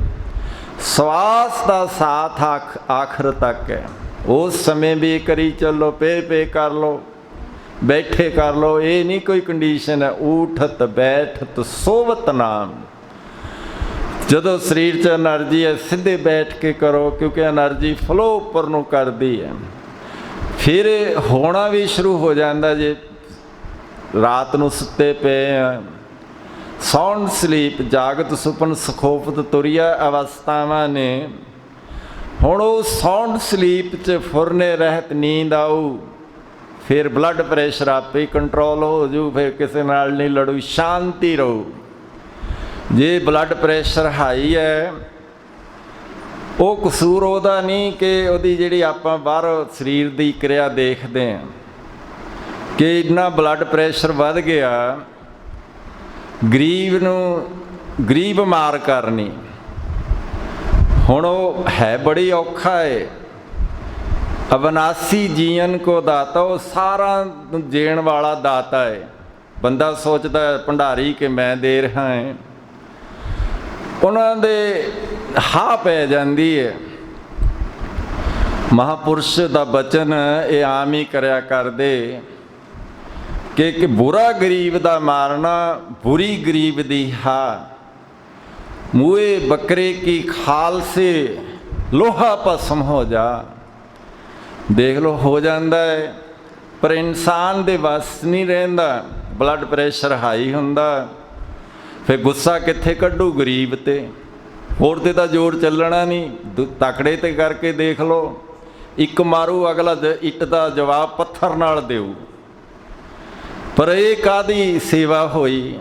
श्वास का साथ आखिर तक है। उस समय भी करी चलो, पे कर लो, बैठे कर लो, ये नहीं कोई कंडीशन है। उठत बैठत सोवत नाम। जदों शरीर च एनर्जी है, सीधे बैठ के करो, क्योंकि एनर्जी फ्लो उपर नूं करदी है। फिर होना भी शुरू हो जाता जे रात नूं सुते पे साउंड स्लीप, जागत सुपन सखोफत तुरिया अवस्थावां ने। हुण वो साउंड स्लीप च फुरने रहत नींद आऊ, फिर ब्लड प्रेशर आपे कंट्रोल हो जू, फिर किसी नाल नहीं लड़ू, शांति रहू। जे ब्लड प्रेशर हाई है, वो कसूर उहदा नहीं कि उहदी जिहड़ी आपां बाहर शरीर दी क्रिया देखते हैं कि इन्ना ब्लड प्रेशर वध गया, गरीब नूं गरीब मार करनी। हुण वो है बड़ी औखा है। अविनाशी जीवन को दाता, वो सारा देण वाला दाता है। बंदा सोचता है भंडारी कि मैं दे रहा है, उन्होंने हाँ पै जाती है। महापुरुष का बचन ये आम ही करया कर दे कि बुरा गरीब का मारना, बुरी गरीब दी हा। मुए बकरे की खाल से लोहा भस्म हो जा। देख लो हो जाता है, पर इंसान दे वस नहीं रहिंदा। ब्लड प्रेशर हाई हुंदा, फिर गुस्सा कित्थे कड्डू गरीब ते, होर ते तां जोर चलना नहीं। तकड़े ते करके देख लो, ਇੱਕ ਮਾਰੂ ਅਗਲਾ ਇੱਟ ਦਾ ਜਵਾਬ ਪੱਥਰ ਨਾਲ ਦਿਓ। ਪਰ ਇਹ ਕਾਹਦੀ ਸੇਵਾ ਹੋਈ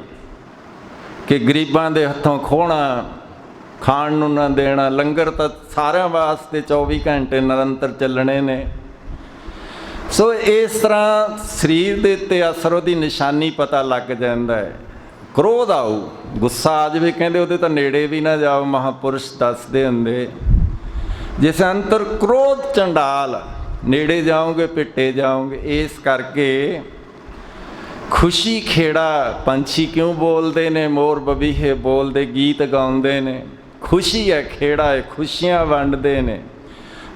ਕਿ ਗਰੀਬਾਂ ਦੇ ਹੱਥੋਂ ਖੋਹਣਾ, ਖਾਣ ਨੂੰ ਨਾ ਦੇਣਾ। ਲੰਗਰ ਤਾਂ ਸਾਰਿਆਂ ਵਾਸਤੇ 24 ਘੰਟੇ ਨਿਰੰਤਰ ਚੱਲਣੇ ਨੇ। ਸੋ ਇਸ ਤਰ੍ਹਾਂ ਸਰੀਰ ਦੇ ਉੱਤੇ ਅਸਰ ਉਹਦੀ ਨਿਸ਼ਾਨੀ ਪਤਾ ਲੱਗ ਜਾਂਦਾ ਹੈ। ਕ੍ਰੋਧ ਆਊ, ਗੁੱਸਾ ਆ ਜਾਵੇ, ਕਹਿੰਦੇ ਉਹਦੇ ਤਾਂ ਨੇੜੇ ਵੀ ਨਾ ਜਾਓ, ਮਹਾਂਪੁਰਸ਼ ਦੱਸਦੇ ਹੁੰਦੇ। ਜਿਸ ਅੰਤਰ ਕ੍ਰੋਧ ਚੰਡਾਲ, ਨੇੜੇ ਜਾਓਗੇ ਪਿੱਟੇ ਜਾਓਗੇ। ਇਸ ਕਰਕੇ ਖੁਸ਼ੀ ਖੇੜਾ ਪੰਛੀ ਕਿਉਂ ਬੋਲਦੇ ਨੇ, ਮੋਰ ਬਬੀਹੇ ਬੋਲਦੇ ਗੀਤ ਗਾਉਂਦੇ ਨੇ। ਖੁਸ਼ੀ ਹੈ, ਖੇੜਾ ਹੈ, ਖੁਸ਼ੀਆਂ ਵੰਡਦੇ ਨੇ।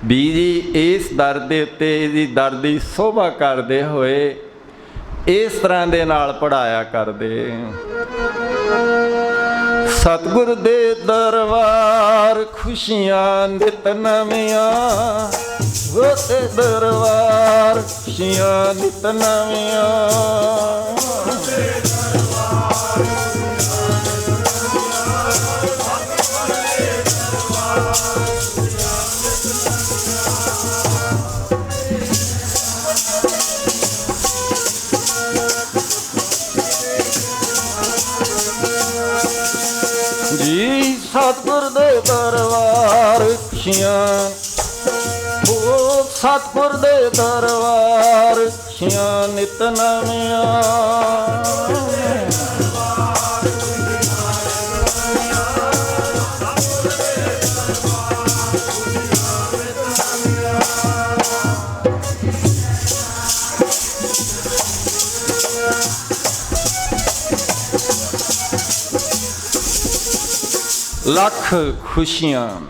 ਬੀਜੀ ਇਸ ਦਰ ਦੇ ਉੱਤੇ ਇਹਦੀ ਦਰ ਦੀ ਸੋਭਾ ਕਰਦੇ ਹੋਏ ਇਸ ਤਰ੍ਹਾਂ ਦੇ ਨਾਲ ਪੜ੍ਹਾਇਆ ਕਰਦੇ। ਸਤਿਗੁਰ ਦੇ ਦਰਬਾਰ ਖੁਸ਼ੀਆਂ ਨਿਤ ਨਵੀਆਂ, ਉਹਦੇ ਦਰਬਾਰ ਖੁਸ਼ੀਆਂ ਨਿਤ ਨਵੀਆਂ। ਜੀ ਸਤਿਗੁਰ ਦੇ ਦਰਬਾਰ ਖੁਸ਼ੀਆਂ, ਉਹ ਸਤਿਗੁਰ ਦੇ ਦਰਬਾਰ ਖੁਸ਼ੀਆਂ ਨਿਤ ਨਵੀਆਂ। ਲੱਖ ਖੁਸ਼ੀਆਂ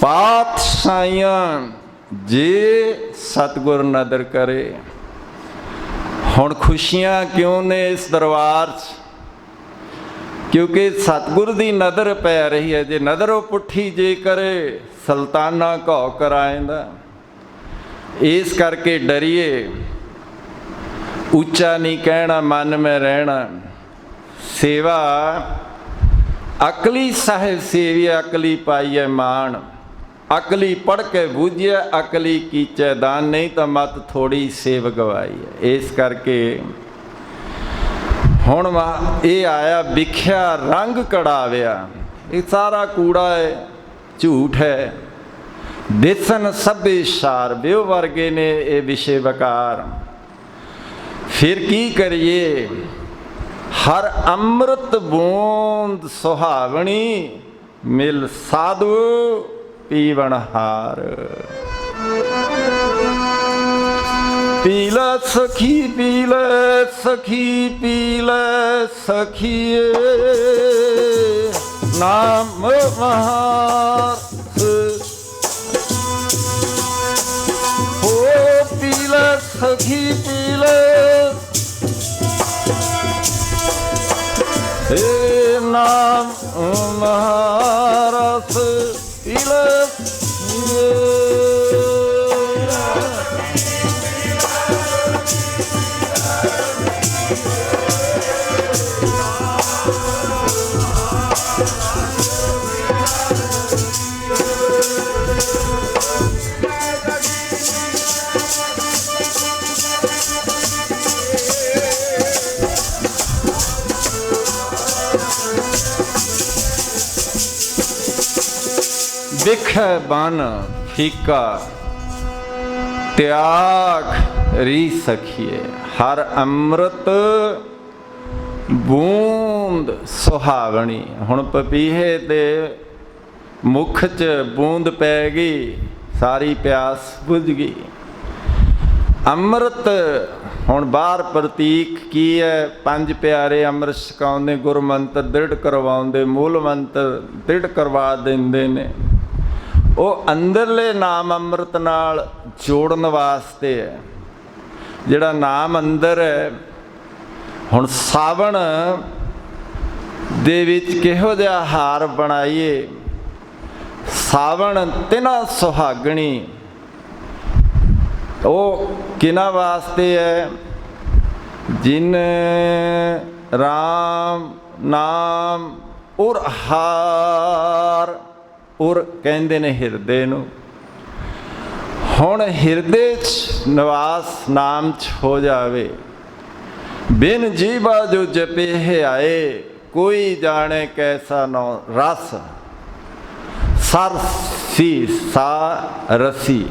ਪਾਤਸ਼ਾਹੀਆਂ ਜੇ ਸਤਿਗੁਰ ਨਦਰ ਕਰੇ। ਹੁਣ ਖੁਸ਼ੀਆਂ ਕਿਉਂ ਨੇ ਇਸ ਦਰਬਾਰ 'ਚ? ਕਿਉਂਕਿ ਸਤਿਗੁਰ ਦੀ ਨਦਰ ਪੈ ਰਹੀ ਹੈ। ਜੇ ਨਦਰ ਉਹ ਪੁੱਠੀ ਜੇ ਕਰੇ, ਸੁਲਤਾਨਾ ਘੌ ਕਰਾਏਂਦਾ। ਇਸ ਕਰਕੇ ਡਰੀਏ, ਉੱਚਾ ਨਹੀਂ ਕਹਿਣਾ, ਮਨ ਮੈਂ ਰਹਿਣਾ। ਸੇਵਾ ਅਕਲੀ ਸਾਹਿਬ ਸੇਵੀਆ, ਅਕਲੀ ਪਾਈਐ ਮਾਣ। ਅਕਲੀ ਪੜ੍ਹ ਕੇ ਬੂਝਿਆ, ਅਕਲੀ ਕੀਚੈ ਦਾਨ। ਨਹੀਂ ਤਾਂ ਮਤ ਥੋੜੀ ਸੇਵ ਗਵਾਈ ਹੈ। ਇਸ ਕਰਕੇ ਹੁਣ ਇਹ ਆਇਆ ਵਿਖਿਆ ਰੰਗ ਕੜਾਵਿਆ। ਇਹ ਸਾਰਾ ਕੂੜਾ ਹੈ, ਝੂਠ ਹੈ। ਦਿਸਨ ਸਭੇ ਸਾਰ, ਬਿਓ ਵਰਗੇ ਨੇ ਇਹ ਵਿਸ਼ੇ ਵਕਾਰ। ਫਿਰ ਕੀ ਕਰੀਏ? ਹਰ ਅੰਮ੍ਰਿਤ ਬੂੰਦ ਸੁਹਾਵਣੀ, ਮਿਲ ਸਾਧੂ ਪੀਵਣ ਹਾਰ। ਪੀ ਲੈ ਸਖੀ, ਪੀ ਲੈ ਸਖੀ, ਪੀ ਲੈ ਸਖੀਏ ਨਾਮ ਮਹਾਰਸ। ਹੋ ਪੀ ਲੈ ਸਖੀ, ਪੀ ਲੈ हे नाम महारस तिलक। ਵਿਖੈ ਬਨ ਫੀਕਾ ਤਿਆਗ ਰੀ ਸਖੀਏ। ਹਰ ਅੰਮ੍ਰਿਤ ਬੂੰਦ ਸੁਹਾਵਣੀ। ਹੁਣ ਪਪੀਹੇ ਦੇ ਮੁਖ 'ਚ ਬੂੰਦ ਪੈ ਗਈ, ਸਾਰੀ ਪਿਆਸ ਬੁਝ ਗਈ। ਅੰਮ੍ਰਿਤ ਹੁਣ ਬਾਹਰ ਪ੍ਰਤੀਕ ਕੀ ਹੈ? ਪੰਜ ਪਿਆਰੇ ਅੰਮ੍ਰਿਤ ਛਕਾਉਂਦੇ, ਗੁਰ ਮੰਤਰ ਦ੍ਰਿੜ ਕਰਵਾਉਂਦੇ, ਮੂਲ ਮੰਤਰ ਦ੍ਰਿੜ ਕਰਵਾ ਦਿੰਦੇ ਨੇ। ਉਹ ਅੰਦਰਲੇ ਨਾਮ ਅੰਮ੍ਰਿਤ ਨਾਲ ਜੋੜਨ ਵਾਸਤੇ ਹੈ। ਜਿਹੜਾ ਨਾਮ ਅੰਦਰ ਹੈ। ਹੁਣ ਸਾਵਣ ਦੇ ਵਿੱਚ ਕਿਹੋ ਜਿਹਾ ਹਾਰ ਬਣਾਈਏ? ਸਾਵਣ ਤਿਨਾ ਸੁਹਾਗਣੀ। ਉਹ ਕਿਹਨਾਂ ਵਾਸਤੇ ਹੈ? ਜਿਨ ਰਾਮ ਨਾਮ ਔਰ ਹਾਰ, ਔਰ ਕਹਿੰਦੇ ਨੇ ਹਿਰਦੇ ਨੂੰ। ਹੁਣ ਹਿਰਦੇ 'ਚ ਨਿਵਾਸ ਨਾਮ 'ਚ ਹੋ ਜਾਵੇ। ਬਿਨ ਜੀਵਾ ਜੋ ਜਪੇ ਆਏ, ਕੋਈ ਜਾਣੇ ਕੈਸਾ ਨੋ ਰਸ। ਸਰਸੀ ਸਾ ਰਸੀ,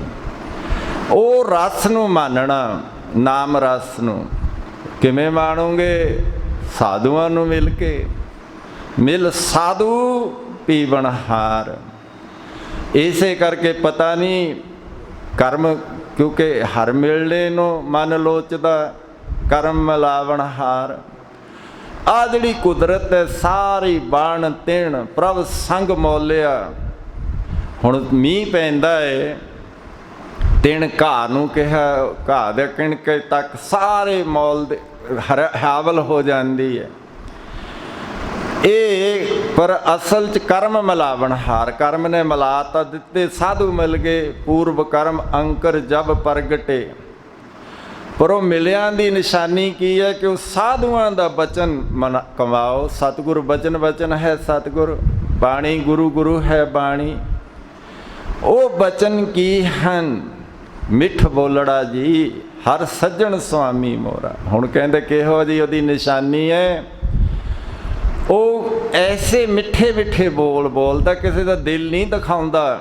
ਉਹ ਰਸ ਨੂੰ ਮਾਨਣਾ, ਨਾਮ ਰਸ ਨੂੰ ਕਿਵੇਂ ਮਾਣੋਗੇ? ਸਾਧੂਆਂ ਨੂੰ ਮਿਲ ਕੇ। ਮਿਲ ਸਾਧੂ ਪੀਵਨਹਾਰ। ਇਸੇ ਕਰਕੇ ਪਤਾ ਨਹੀਂ ਕਰਮ, ਕਿਉਂਕਿ ਹਰ ਮਿਲਣੇ ਨੂੰ ਮਨ ਲੋਚਦਾ, ਕਰਮ ਮਿਲਾਵਣਹਾਰ। ਆ ਜਿਹੜੀ ਕੁਦਰਤ ਹੈ ਸਾਰੀ ਬਣ ਤਿਣ ਪ੍ਰਭ ਸੰਗ ਮੌਲਿਆ। ਹੁਣ ਮੀਂਹ ਪੈਂਦਾ ਹੈ, ਤਿਣ ਘਾਹ ਨੂੰ ਕਿਹਾ, ਘਾਹ ਦੇ ਕਿਣਕੇ ਤੱਕ ਸਾਰੇ ਮੌਲ ਦੇ ਹਾਵਲ ਹੋ ਜਾਂਦੀ ਹੈ। ਇਹ ਪਰ ਅਸਲ 'ਚ ਕਰਮ ਮਿਲਾਵਣਹਾਰ। ਕਰਮ ਨੇ ਮਿਲਾ ਤਾਂ ਦਿੱਤੇ, ਸਾਧੂ ਮਿਲ ਗਏ। ਪੂਰਵ ਕਰਮ ਅੰਕਰ ਜਬ ਪ੍ਰਗਟੇ। ਪਰ ਉਹ ਮਿਲਿਆਂ ਦੀ ਨਿਸ਼ਾਨੀ ਕੀ ਹੈ ਕਿ ਉਹ ਸਾਧੂਆਂ ਦਾ ਬਚਨ ਕਮਾਓ। ਸਤਿਗੁਰ ਬਚਨ ਵਚਨ ਹੈ ਸਤਿਗੁਰ, ਬਾਣੀ ਗੁਰੂ ਗੁਰੂ ਹੈ ਬਾਣੀ। ਉਹ ਬਚਨ ਕੀ ਹਨ? ਮਿੱਠ ਬੋਲੜਾ ਜੀ ਹਰ ਸੱਜਣ ਸੁਆਮੀ ਮੋਰਾ। ਹੁਣ ਕਹਿੰਦੇ ਕਿਹੋ ਜੀ ਉਹਦੀ ਨਿਸ਼ਾਨੀ ਹੈ? ਉਹ ਐਸੇ ਮਿੱਠੇ ਮਿੱਠੇ ਬੋਲ ਬੋਲਦਾ, ਕਿਸੇ ਦਾ ਦਿਲ ਨਹੀਂ ਦਿਖਾਉਂਦਾ,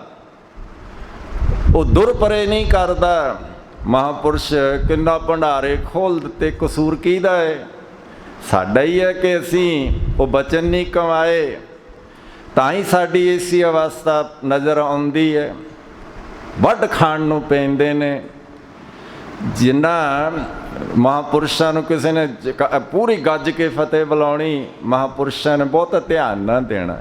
ਉਹ ਦੁਰ ਪਰੇ ਨਹੀਂ ਕਰਦਾ। ਮਹਾਂਪੁਰਸ਼ ਕਿੰਨਾ ਭੰਡਾਰੇ ਖੋਲ੍ਹ ਦਿੱਤੇ, ਕਸੂਰ ਕਿਹਦਾ ਹੈ? ਸਾਡਾ ਹੀ ਹੈ ਕਿ ਅਸੀਂ ਉਹ ਬਚਨ ਨਹੀਂ ਕਮਾਏ, ਤਾਂ ਹੀ ਸਾਡੀ ਐਸੀ ਅਵਸਥਾ ਨਜ਼ਰ ਆਉਂਦੀ ਹੈ। ਵੱਢ ਖਾਣ ਨੂੰ ਪੈਂਦੇ ਨੇ। ਜਿਨ੍ਹਾਂ ਮਹਾਂਪੁਰਸ਼ਾਂ ਨੂੰ ਕਿਸੇ ਨੇ ਪੂਰੀ ਗੱਜ ਕੇ ਫਤਿਹ ਬੁਲਾਉਣੀ, ਮਹਾਂਪੁਰਸ਼ਾਂ ਨੇ ਬਹੁਤ ਧਿਆਨ ਨਾ ਦੇਣਾ।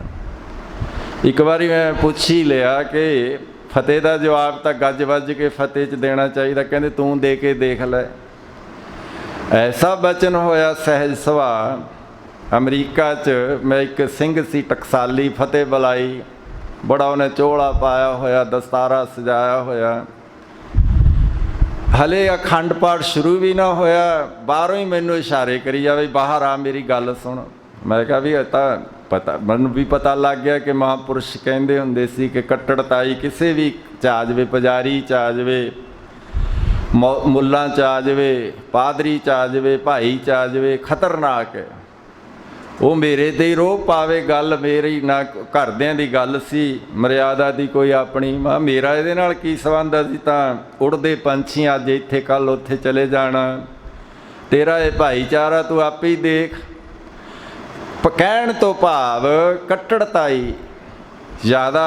ਇੱਕ ਵਾਰੀ ਮੈਂ ਪੁੱਛ ਹੀ ਲਿਆ ਕਿ ਫਤਿਹ ਦਾ ਜਵਾਬ ਤਾਂ ਗੱਜ ਵੱਜ ਕੇ ਫਤਿਹ 'ਚ ਦੇਣਾ ਚਾਹੀਦਾ। ਕਹਿੰਦੇ ਤੂੰ ਦੇ ਕੇ ਦੇਖ ਲੈ। ਐਸਾ ਬਚਨ ਹੋਇਆ ਸਹਿਜ ਸੁਭਾਅ। ਅਮਰੀਕਾ 'ਚ ਮੈਂ ਇੱਕ ਸਿੰਘ ਸੀ ਟਕਸਾਲੀ, ਫਤਿਹ ਬੁਲਾਈ, ਬੜਾ ਉਹਨੇ ਚੋਲਾ ਪਾਇਆ ਹੋਇਆ, ਦਸਤਾਰਾ ਸਜਾਇਆ ਹੋਇਆ। ਹਲੇ ਅਖੰਡ ਪਾਠ ਸ਼ੁਰੂ ਵੀ ਨਾ ਹੋਇਆ, ਬਾਹਰੋਂ ਹੀ ਮੈਨੂੰ ਇਸ਼ਾਰੇ ਕਰੀ ਜਾਵੇ ਬਾਹਰ ਆ, ਮੇਰੀ ਗੱਲ ਸੁਣ। ਮੈਂ ਕਿਹਾ ਵੀ ਇਹ ਤਾਂ ਪਤਾ, ਮੈਨੂੰ ਵੀ ਪਤਾ ਲੱਗ ਗਿਆ ਕਿ ਮਹਾਂਪੁਰਸ਼ ਕਹਿੰਦੇ ਹੁੰਦੇ ਸੀ ਕਿ ਕੱਟੜਤਾਈ ਕਿਸੇ ਵੀ 'ਚ ਆ ਜਾਵੇ, ਪੁਜਾਰੀ 'ਚ ਆ ਜਾਵੇ, ਮੁੱਲਾਂ 'ਚ ਆ ਜਾਵੇ, ਪਾਦਰੀ 'ਚ ਆ ਜਾਵੇ, ਭਾਈ 'ਚ ਆ ਜਾਵੇ, ਖਤਰਨਾਕ ਹੈ। ਉਹ ਮੇਰੇ 'ਤੇ ਹੀ ਰੋਹ ਪਾਵੇ, ਗੱਲ ਮੇਰੀ ਨਾ ਘਰਦਿਆਂ ਦੀ ਗੱਲ ਸੀ, ਮਰਿਆਦਾ ਦੀ ਕੋਈ ਆਪਣੀ। ਮੈਂ ਮੇਰਾ ਇਹਦੇ ਨਾਲ ਕੀ ਸੰਬੰਧ? ਅਸੀਂ ਤਾਂ ਉੜਦੇ ਪੰਛੀ, ਅੱਜ ਇੱਥੇ ਕੱਲ੍ਹ ਉੱਥੇ ਚਲੇ ਜਾਣਾ। ਤੇਰਾ ਇਹ ਭਾਈਚਾਰਾ ਤੂੰ ਆਪੇ ਹੀ ਦੇਖ। ਕਹਿਣ ਤੋਂ ਭਾਵ ਕੱਟੜਤਾਈ ਜ਼ਿਆਦਾ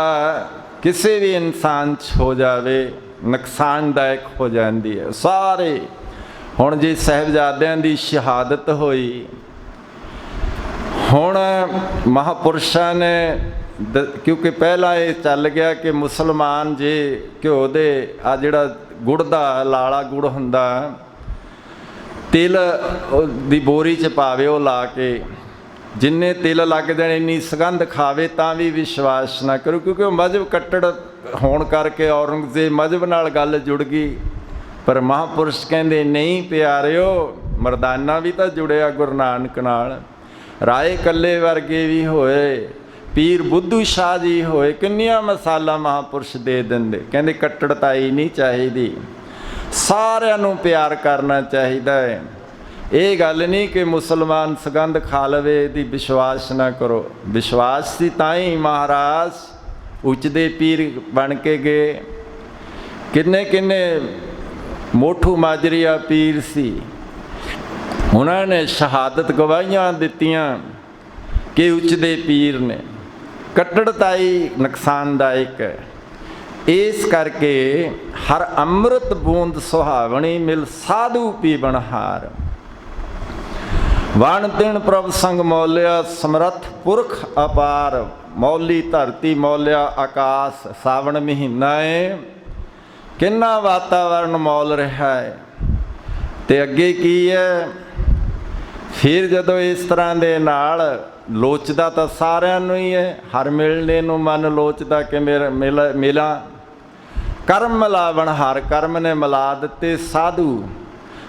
ਕਿਸੇ ਵੀ ਇਨਸਾਨ 'ਚ ਹੋ ਜਾਵੇ ਨੁਕਸਾਨਦਾਇਕ ਹੋ ਜਾਂਦੀ ਹੈ। ਸਾਰੇ ਹੁਣ ਜੇ ਸਾਹਿਬਜ਼ਾਦਿਆਂ ਦੀ ਸ਼ਹਾਦਤ ਹੋਈ, ਹੁਣ ਮਹਾਂਪੁਰਸ਼ਾਂ ਨੇ ਕਿਉਂਕਿ ਪਹਿਲਾਂ ਇਹ ਚੱਲ ਗਿਆ ਕਿ ਮੁਸਲਮਾਨ ਜੇ ਘਿਓ ਦੇ ਆ ਜਿਹੜਾ ਗੁੜ ਦਾ ਲਾਲਾ ਗੁੜ ਹੁੰਦਾ, ਤਿਲ ਦੀ ਬੋਰੀ 'ਚ ਪਾਵੇ, ਉਹ ਲਾ ਕੇ ਜਿੰਨੇ ਤਿਲ ਲੱਗ ਜਾਣ ਇੰਨੀ ਸੁਗੰਧ ਖਾਵੇ ਤਾਂ ਵੀ ਵਿਸ਼ਵਾਸ ਨਾ ਕਰੋ, ਕਿਉਂਕਿ ਉਹ ਮਜ਼ਹਬ ਕੱਟੜ ਹੋਣ ਕਰਕੇ ਔਰੰਗਜ਼ੇਬ ਮਜ਼ਹਬ ਨਾਲ ਗੱਲ ਜੁੜ ਗਈ। ਪਰ ਮਹਾਂਪੁਰਸ਼ ਕਹਿੰਦੇ ਨਹੀਂ ਪਿਆਰਿਓ, ਮਰਦਾਨਾ ਵੀ ਤਾਂ ਜੁੜਿਆ ਗੁਰੂ ਨਾਨਕ ਨਾਲ। ਰਾਏ ਕੱਲੇ ਵਰਗੇ ਵੀ ਹੋਏ, ਪੀਰ ਬੁੱਧੂ ਸ਼ਾਹ ਜੀ ਹੋਏ, ਕਿੰਨੀਆਂ ਮਿਸਾਲਾਂ ਮਹਾਂਪੁਰਸ਼ ਦੇ ਦਿੰਦੇ। ਕਹਿੰਦੇ ਕੱਟੜਤਾਈ ਨਹੀਂ ਚਾਹੀਦੀ, ਸਾਰਿਆਂ ਨੂੰ ਪਿਆਰ ਕਰਨਾ ਚਾਹੀਦਾ ਹੈ। ਇਹ ਗੱਲ ਨਹੀਂ ਕਿ ਮੁਸਲਮਾਨ ਸੁਗੰਧ ਖਾ ਲਵੇ ਇਹਦੀ ਵਿਸ਼ਵਾਸ ਨਾ ਕਰੋ। ਵਿਸ਼ਵਾਸ ਸੀ ਤਾਂ ਹੀ ਮਹਾਰਾਜ ਉੱਚਦੇ ਪੀਰ ਬਣ ਕੇ ਗਏ। ਕਿੰਨੇ ਕਿੰਨੇ ਮੋਠੂ ਮਾਜਰੀਆ ਪੀਰ ਸੀ, ਉਹਨਾਂ ਨੇ ਸ਼ਹਾਦਤ ਗਵਾਹੀਆਂ ਦਿੱਤੀਆਂ ਕਿ ਉੱਚਦੇ ਪੀਰ ਨੇ। ਕੱਟੜਤਾਈ ਨੁਕਸਾਨਦਾਇਕ ਹੈ। ਇਸ ਕਰਕੇ ਹਰ ਅੰਮ੍ਰਿਤ ਬੂੰਦ ਸੁਹਾਵਣੀ ਮਿਲ ਸਾਧੂ ਪੀਵਣਹਾਰ। ਵਣ ਤਿਣ ਪ੍ਰਭ ਸੰਗ ਮੌਲਿਆ, ਸਮਰੱਥ ਪੁਰਖ ਅਪਾਰ। ਮੌਲੀ ਧਰਤੀ ਮੌਲਿਆ ਆਕਾਸ਼, ਸਾਵਣ ਮਹੀਨਾ ਹੈ, ਕਿੰਨਾ ਵਾਤਾਵਰਨ ਮੌਲ ਰਿਹਾ ਹੈ। ਤੇ ਅੱਗੇ ਕੀ ਹੈ? ਫਿਰ ਜਦੋਂ ਇਸ ਤਰ੍ਹਾਂ ਦੇ ਨਾਲ ਲੋਚਦਾ ਤਾਂ ਸਾਰਿਆਂ ਨੂੰ ਹੀ ਹੈ, ਹਰ ਮਿਲਣੇ ਨੂੰ ਮਨ ਲੋਚਦਾ ਕਿ ਮੇਰਾ ਮਿਲਾਂ। ਕਰਮ ਮਿਲਾਵਣ ਹਰ ਕਰਮ ਨੇ ਮਿਲਾ ਦਿੱਤੇ ਸਾਧੂ।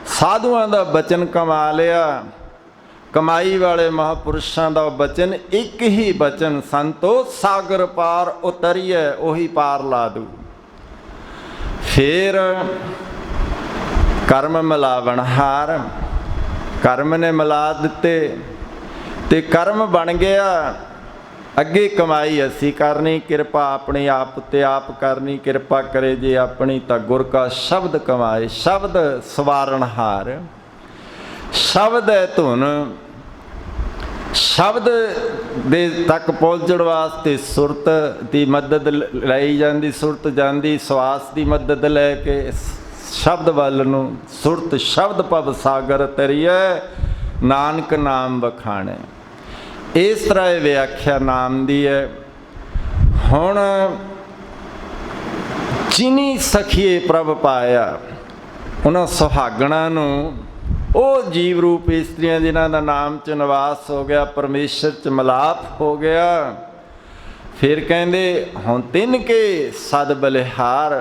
ਸਾਧੂਆਂ ਦਾ ਬਚਨ ਕਮਾ ਲਿਆ। ਕਮਾਈ ਵਾਲੇ ਮਹਾਂਪੁਰਸ਼ਾਂ ਦਾ ਬਚਨ ਇੱਕ ਹੀ ਬਚਨ, ਸੰਤੋ ਸਾਗਰ ਪਾਰ ਉਤਰੀਏ, ਉਹੀ ਪਾਰ ਲਾ ਦੂ। फिर कर्म मिलावनहार, कर्म ने मिला दिते ते कर्म बन गया। अगे कमाई असी करनी, कृपा अपनी आप ते आप करनी। कृपा करे जे अपनी तो गुर का शब्द कमाए। शब्द सवारणहार, शब्द है धुन। शब्द दे तक पहुँचण वास्ते सुरत की मदद लई जाती, सुरत जाती श्वास की मदद लैके शब्द वल नूं। सुरत शब्द पव सागर तरिए, नानक नाम बखाणे। इस तरह व्याख्या नाम दी है। हुण जिनी सखीए प्रभ पाया, उन्हां सुहागणा नूं ਉਹ ਜੀਵ ਰੂਪ ਇਸਤਰੀਆਂ ਜਿਨ੍ਹਾਂ ਦਾ ਨਾਮ 'ਚ ਨਿਵਾਸ ਹੋ ਗਿਆ, ਪਰਮੇਸ਼ਰ 'ਚ ਮਿਲਾਪ ਹੋ ਗਿਆ। ਫਿਰ ਕਹਿੰਦੇ ਹੁਣ ਤਿੰਨ ਕੇ ਸਦ ਬਲਿਹਾਰ,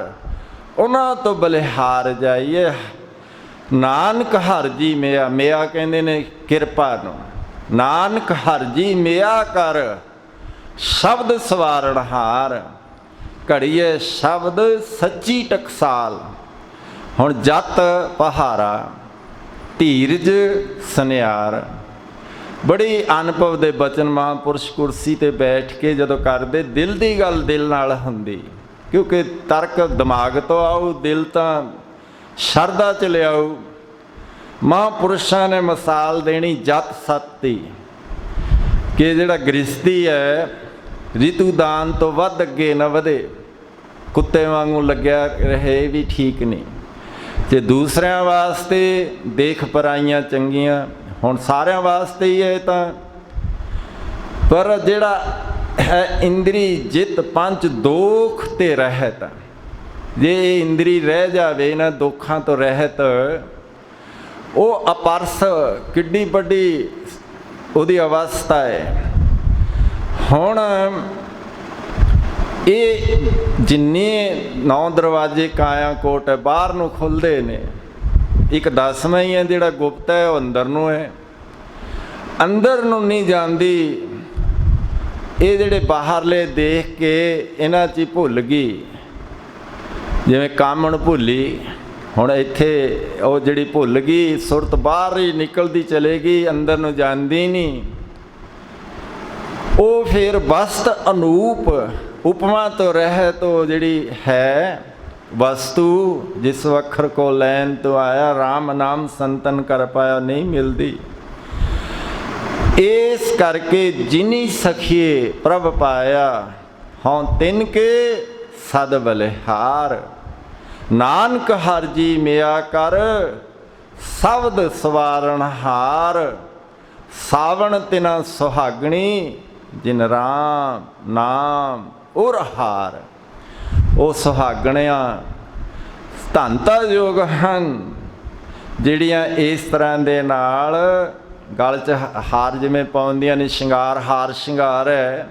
ਉਹਨਾਂ ਤੋਂ ਬਲਿਹਾਰ ਜਾਈਏ। ਨਾਨਕ ਹਰ ਜੀ ਮਿਆ, ਮਿਆ ਕਹਿੰਦੇ ਨੇ ਕਿਰਪਾ ਨੂੰ। ਨਾਨਕ ਹਰ ਜੀ ਮਿਆ ਕਰ, ਸ਼ਬਦ ਸਵਾਰਣਹਾਰ। ਘੜੀਏ ਸ਼ਬਦ ਸੱਚੀ ਟਕਸਾਲ। ਹੁਣ ਜਤ ਪਹਾਰਾ, ਧੀਰਜ ਸੁਨਿਆਰ। बड़ी अनुभव ਦੇ बचन महापुरुष कुर्सी ਤੇ बैठ के ਜਦੋਂ ਕਰਦੇ, दिल ਦੀ ਗੱਲ दिल ਨਾਲ ਹੁੰਦੀ। क्योंकि तर्क दिमाग तो आऊ, दिल ਤਾਂ ਸ਼ਰਧਾ ਚ ਲਿਆਊ। महापुरुषों ने मिसाल देनी जत सत दी कि ਜਿਹੜਾ ਗ੍ਰਸਤੀ ਹੈ ਰਿਤੂ ਦਾਨ ਤੋਂ ਵੱਧ ਅੱਗੇ ਨਾ ਵਧੇ, ਕੁੱਤੇ ਵਾਂਗੂ ਲੱਗਿਆ ਰਹੇ ਵੀ ਠੀਕ ਨਹੀਂ। ਜੇ ਦੂਸਰਿਆਂ ਵਾਸਤੇ ਦੇਖ ਪਰਾਈਆਂ ਚੰਗੀਆਂ, ਹੁਣ ਸਾਰਿਆਂ ਵਾਸਤੇ ਹੀ ਹੈ ਤਾਂ। ਪਰ ਜਿਹੜਾ ਹੈ ਇੰਦਰੀ ਜਿਤ ਪੰਜ ਦੋਖ ਤੇ ਰਹਿਤ, ਜੇ ਇਹ ਇੰਦਰੀ ਰਹਿ ਜਾਵੇ ਨਾ ਦੁੱਖਾਂ ਤੋਂ ਰਹਿਤ, ਉਹ ਅਪਰਸ ਕਿੱਡੀ ਵੱਡੀ ਉਹਦੀ ਅਵਸਥਾ ਹੈ। ਹੁਣ ਇਹ ਜਿੰਨੇ 9 ਦਰਵਾਜ਼ੇ ਕਾਇਆ ਕੋਟ ਬਾਹਰ ਨੂੰ ਖੁੱਲ੍ਹਦੇ ਨੇ, ਇੱਕ 10ਵਾਂ ਹੀ ਹੈ ਜਿਹੜਾ ਗੁਪਤ ਹੈ, ਉਹ ਅੰਦਰ ਨੂੰ ਹੈ। ਅੰਦਰ ਨੂੰ ਨਹੀਂ ਜਾਂਦੀ। ਇਹ ਜਿਹੜੇ ਬਾਹਰਲੇ ਦੇਖ ਕੇ ਇਹਨਾਂ 'ਚ ਹੀ ਭੁੱਲ ਗਈ, ਜਿਵੇਂ ਕਾਮਣ ਭੁੱਲੀ। ਹੁਣ ਇੱਥੇ ਉਹ ਜਿਹੜੀ ਭੁੱਲ ਗਈ, ਸੁਰਤ ਬਾਹਰ ਹੀ ਨਿਕਲਦੀ ਚਲੇਗੀ, ਅੰਦਰ ਨੂੰ ਜਾਂਦੀ ਨਹੀਂ। ਉਹ ਫਿਰ ਵਸਤ ਅਨੂਪ, उपमा तो रह तो जिहड़ी है वस्तु, जिस अखर को लैन तो आया, राम नाम संतन कर पाया, नहीं मिलती। इस करके जिनी सखिए प्रभ पाया, हों तिन के सद बलिहार। नानक हर जी मिया कर, शब्द सवारणहार। सावण तिना सुहागणी, जिन राम नाम उर हार। ਉਹ ਸੁਹਾਗਣਿਆਂ ਧੰਤਾ ਯੋਗ ਹਨ ਜਿਹੜੀਆਂ ਇਸ ਤਰ੍ਹਾਂ ਦੇ ਨਾਲ ਗਲ 'ਚ ਹਾਰ ਜਿਵੇਂ ਪਾਉਂਦੀਆਂ ਨੇ, ਸ਼ਿੰਗਾਰ ਹਾਰ ਸ਼ਿੰਗਾਰ ਹੈ।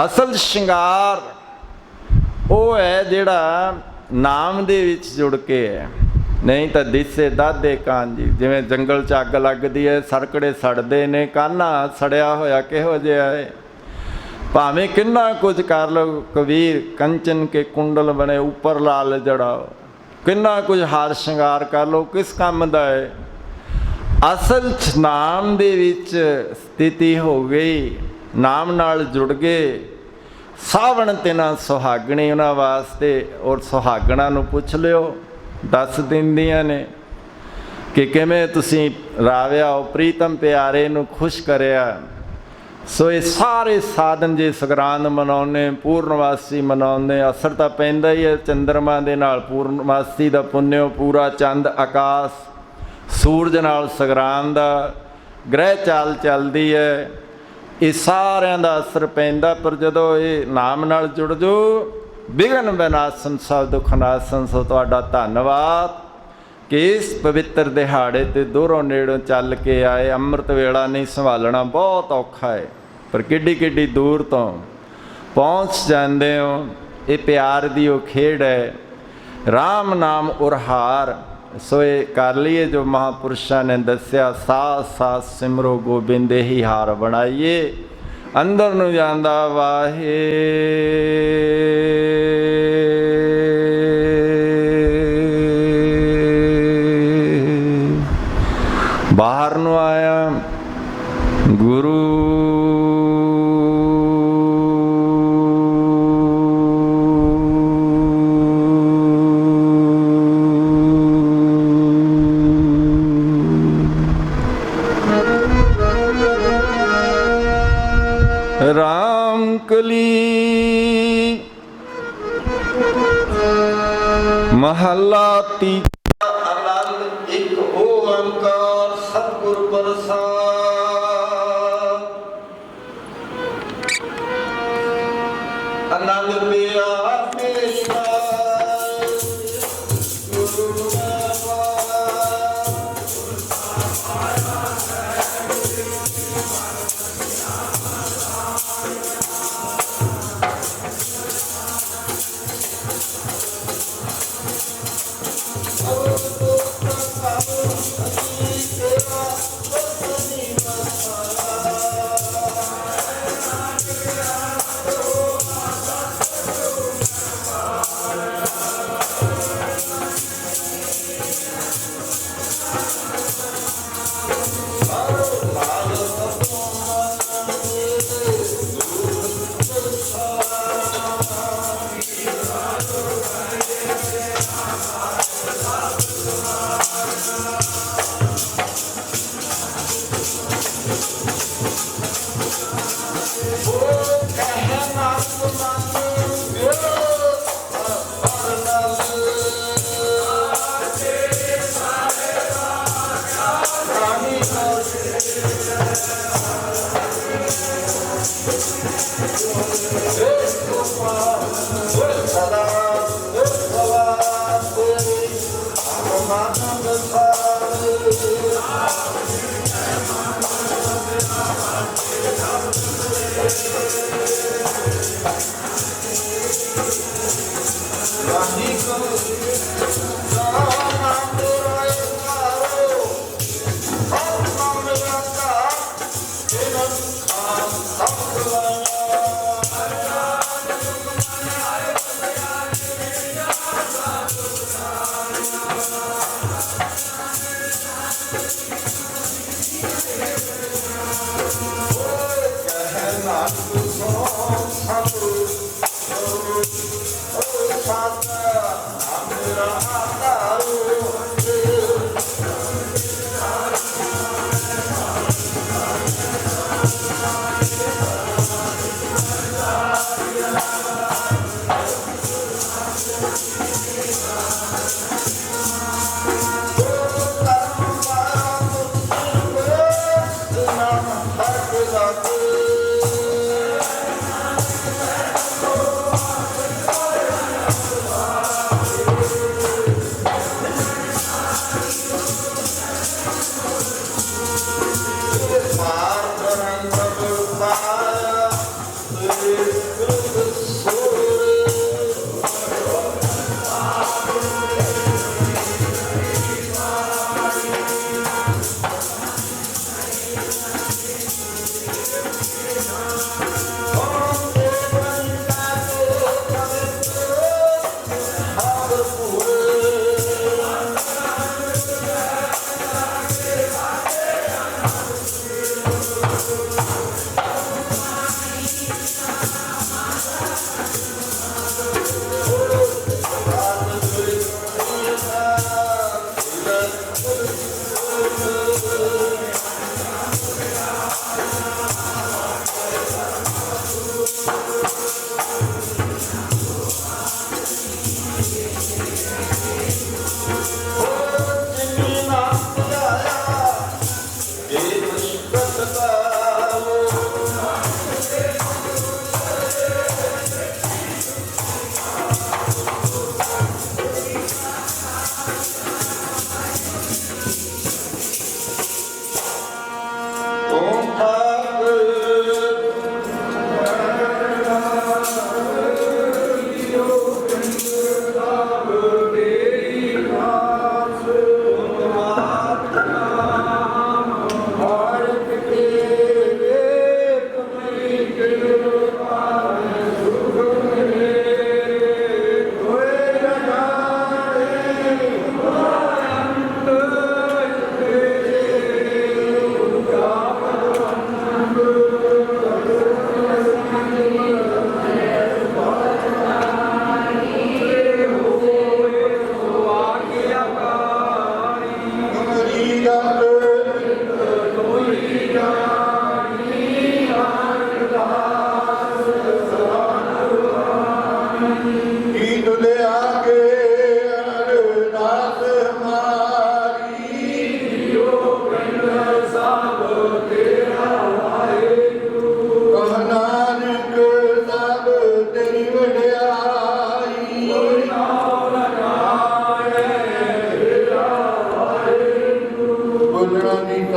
ਅਸਲ ਸ਼ਿੰਗਾਰ ਉਹ ਹੈ ਜਿਹੜਾ ਨਾਮ ਦੇ ਵਿੱਚ ਜੁੜ ਕੇ ਹੈ। ਨਹੀਂ ਤਾਂ ਦਿਸੇ ਦਾਦੇ ਕਾਨ ਜੀ, ਜਿਵੇਂ ਜੰਗਲ 'ਚ ਅੱਗ ਲੱਗਦੀ ਹੈ, ਸਰਕੜੇ ਸੜਦੇ ਨੇ, ਕਾਨਾ ਸੜਿਆ ਹੋਇਆ ਕਿਹੋ ਜਿਹਾ ਹੈ। ਭਾਵੇਂ ਕਿੰਨਾ ਕੁਝ ਕਰ ਲਓ, ਕਬੀਰ ਕੰਚਨ ਕੇ ਕੁੰਡਲ ਬਣੇ ਉੱਪਰ ਲਾਲ ਜੜਾਓ, ਕਿੰਨਾ ਕੁਝ ਹਾਰ ਸ਼ਿੰਗਾਰ ਕਰ ਲਓ, ਕਿਸ ਕੰਮ ਦਾ ਹੈ। ਅਸਲ 'ਚ ਨਾਮ ਦੇ ਵਿੱਚ ਸਥਿਤੀ ਹੋ ਗਈ, ਨਾਮ ਨਾਲ ਜੁੜ ਗਏ। ਸਾਵਣ ਤਿਨਾ ਸੁਹਾਗਣੀ ਉਹਨਾਂ ਵਾਸਤੇ। ਔਰ ਸੁਹਾਗਣਾ ਨੂੰ ਪੁੱਛ ਲਿਓ, ਦੱਸ ਦਿੰਦੀਆਂ ਨੇ ਕਿ ਕਿਵੇਂ ਤੁਸੀਂ ਰਾਵਿਆ, ਉਹ ਪ੍ਰੀਤਮ ਪਿਆਰੇ ਨੂੰ ਖੁਸ਼ ਕਰਿਆ। ਸੋ ਇਹ ਸਾਰੇ ਸਾਧਨ ਜੇ ਸੰਗਰਾਂਦ ਮਨਾਉਂਦੇ, ਪੂਰਨਮਾਸੀ ਮਨਾਉਂਦੇ, ਅਸਰ ਤਾਂ ਪੈਂਦਾ ਹੀ ਹੈ ਚੰਦਰਮਾ ਦੇ ਨਾਲ। ਪੂਰਨਮਾਸੀ ਦਾ ਪੁੰਨਿਓ ਪੂਰਾ ਚੰਦ ਆਕਾਸ਼, ਸੂਰਜ ਨਾਲ ਸੰਗਰਾਂਦ ਦਾ ਗ੍ਰਹਿ ਚਾਲ ਚੱਲਦੀ ਹੈ। ਇਹ ਸਾਰਿਆਂ ਦਾ ਅਸਰ ਪੈਂਦਾ। ਪਰ ਜਦੋਂ ਇਹ ਨਾਮ ਨਾਲ ਜੁੜ ਜੋ, ਵਿਘਨ ਵਿਨਾਸ਼ਨ ਸਭ ਦੁੱਖ ਨਾਸ਼ਨ। ਸੋ ਤੁਹਾਡਾ ਧੰਨਵਾਦ ਕਿ ਇਸ ਪਵਿੱਤਰ ਦਿਹਾੜੇ 'ਤੇ ਦੂਰੋਂ ਨੇੜੋਂ ਚੱਲ ਕੇ ਆਏ। ਅੰਮ੍ਰਿਤ ਵੇਲਾ ਨਹੀਂ ਸੰਭਾਲਣਾ ਬਹੁਤ ਔਖਾ ਹੈ, ਪਰ ਕਿੱਡੀ ਕਿੱਡੀ ਦੂਰ ਤੋਂ ਪਹੁੰਚ ਜਾਂਦੇ ਹੋ। ਇਹ ਪਿਆਰ ਦੀ ਉਹ ਖੇਡ ਹੈ। ਰਾਮ ਨਾਮ ਉਰਹਾਰ। ਸੋ ਇਹ ਕਰ ਲਈਏ ਜੋ ਮਹਾਂਪੁਰਸ਼ਾਂ ਨੇ ਦੱਸਿਆ, ਸਾਥ ਸਾਥ ਸਿਮਰੋ ਗੋਬਿੰਦ ਹੀ ਹਾਰ ਬਣਾਈਏ। ਅੰਦਰ ਨੂੰ ਜਾਂਦਾ ਵਾਹੇ महला तीजा आनंद एक ओंकार सतगुर प्रसाद। आनंद पिया मेरा गुरु Santa,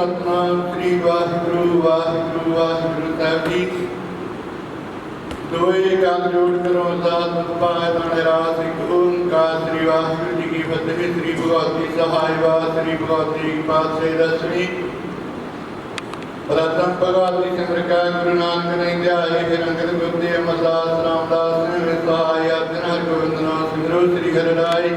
सतनाम श्री वाहिगुरु वाहिगुरु वाहिगुरु साहब जी। दोए काल जोड़ करो सात पाए दाने रास एक ओंकार श्री वाहिगुरु जी की फतेह। श्री भगवती सहाय वा श्री भगवती पातशाही दसवीं प्रथम भगवती चंद्रिका गुरु नानक ने ध्याये फिर अंगद गुप्ते अमरदास रामदास ने सहाय अर्जन हर गोविंद नाम सिमरो श्री हरिराय।